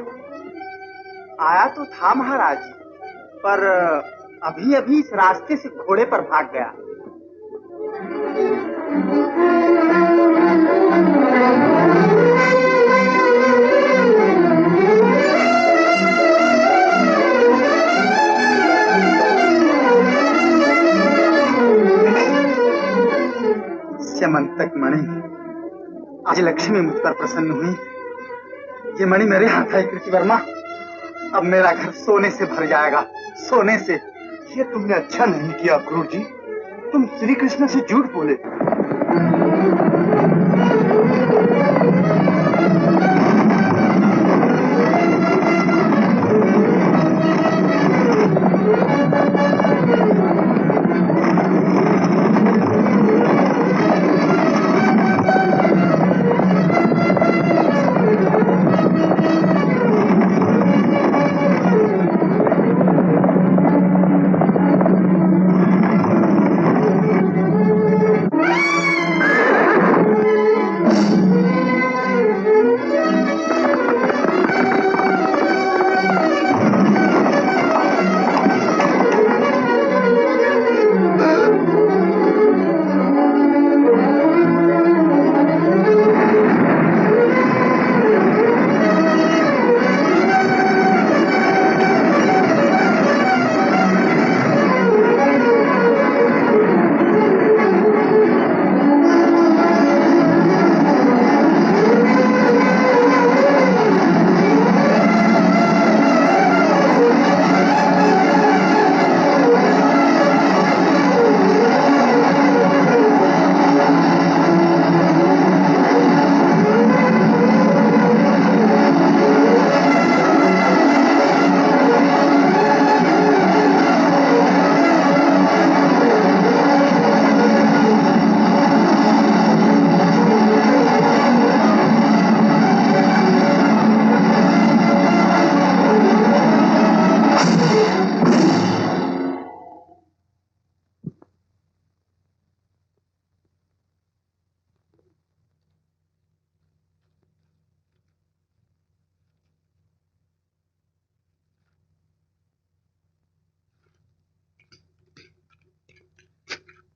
आया तो था महाराज, पर अभी अभी इस रास्ते से घोड़े पर भाग गया। स्यमंतक मणि, आज लक्ष्मी मुझ पर प्रसन्न हुई। ये मणि मेरे हाथ है कृतिवर्मा। अब मेरा घर सोने से भर जाएगा, सोने से। ये तुमने अच्छा नहीं किया क्रूर जी, तुम श्री कृष्ण से झूठ बोले।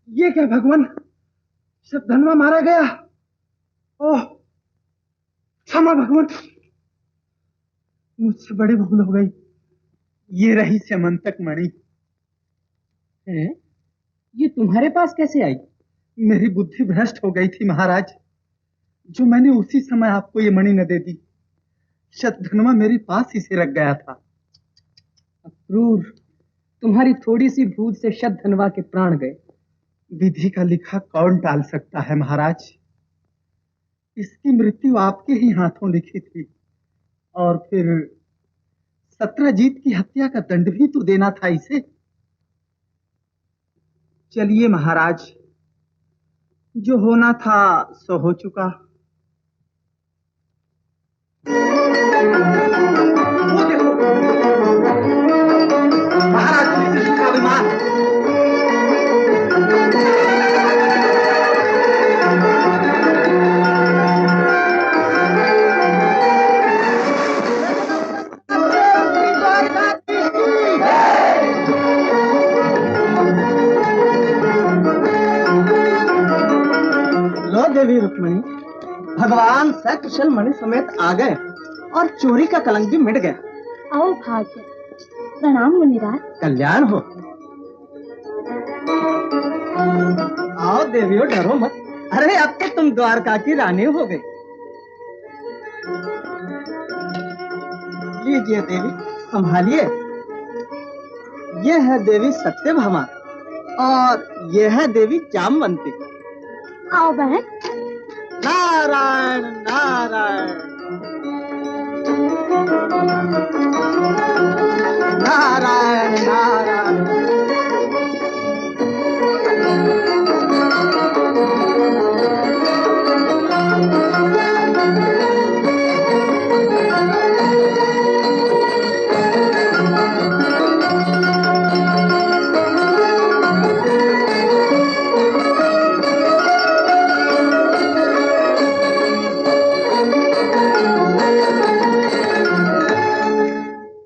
ये क्या भगवान, धनवा मारा गया। ओह क्षमा भगवान, मुझसे बड़ी भूल हो गई। ये रही स्यमंतक मणि। ये तुम्हारे पास कैसे आई? मेरी बुद्धि भ्रष्ट हो गई थी महाराज, जो मैंने उसी समय आपको ये मणि न दे दी। शतधनवा मेरे पास ही से रख गया था। अक्रूर, तुम्हारी थोड़ी सी भूल से शतधनवा के प्राण गए। विधि का लिखा कौन टाल सकता है महाराज। इसकी मृत्यु आपके ही हाथों लिखी थी, और फिर सत्रजीत की हत्या का दंड भी तो देना था इसे। चलिए महाराज, जो होना था सो हो चुका। वो देखो महाराज श्री कृष्ण का विमान। देवी रुक्मिणी, भगवान सकुशल मणि समेत आ गए और चोरी का कलंक भी मिट गया। आओ भाग्य। प्रणाम मुनिराज। कल्याण हो। आओ देवियों, डरो मत। अरे अब तो तुम द्वारका की रानी हो गई। लीजिए देवी, संभालिए। ये है देवी सत्यभामा और ये है देवी जामवंती। आओ बहन। नारायण नारायण नारायण नारायण।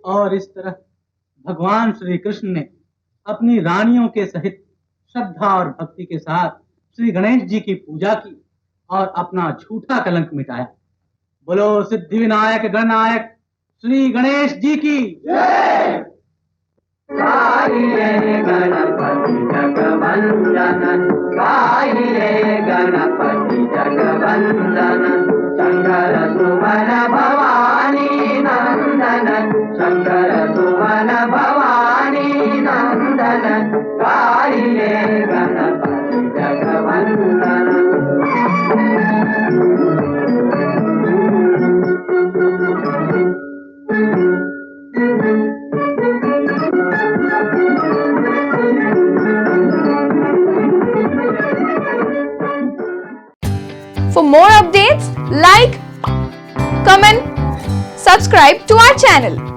और इस तरह भगवान श्री कृष्ण ने अपनी रानियों के सहित श्रद्धा और भक्ति के साथ श्री गणेश जी की पूजा की और अपना झूठा कलंक मिटाया। बोलो सिद्धि विनायक गणनायक श्री गणेश जी की जय। गाइए गणपति जगवंदन, गाइए गणपति जगवंदन, शंकर सुमन भवानी नंदन, शंकर सुमन भवानी नंदन, गाइए Ganpati जगवंदन। For more updates, like, comment, subscribe to our channel.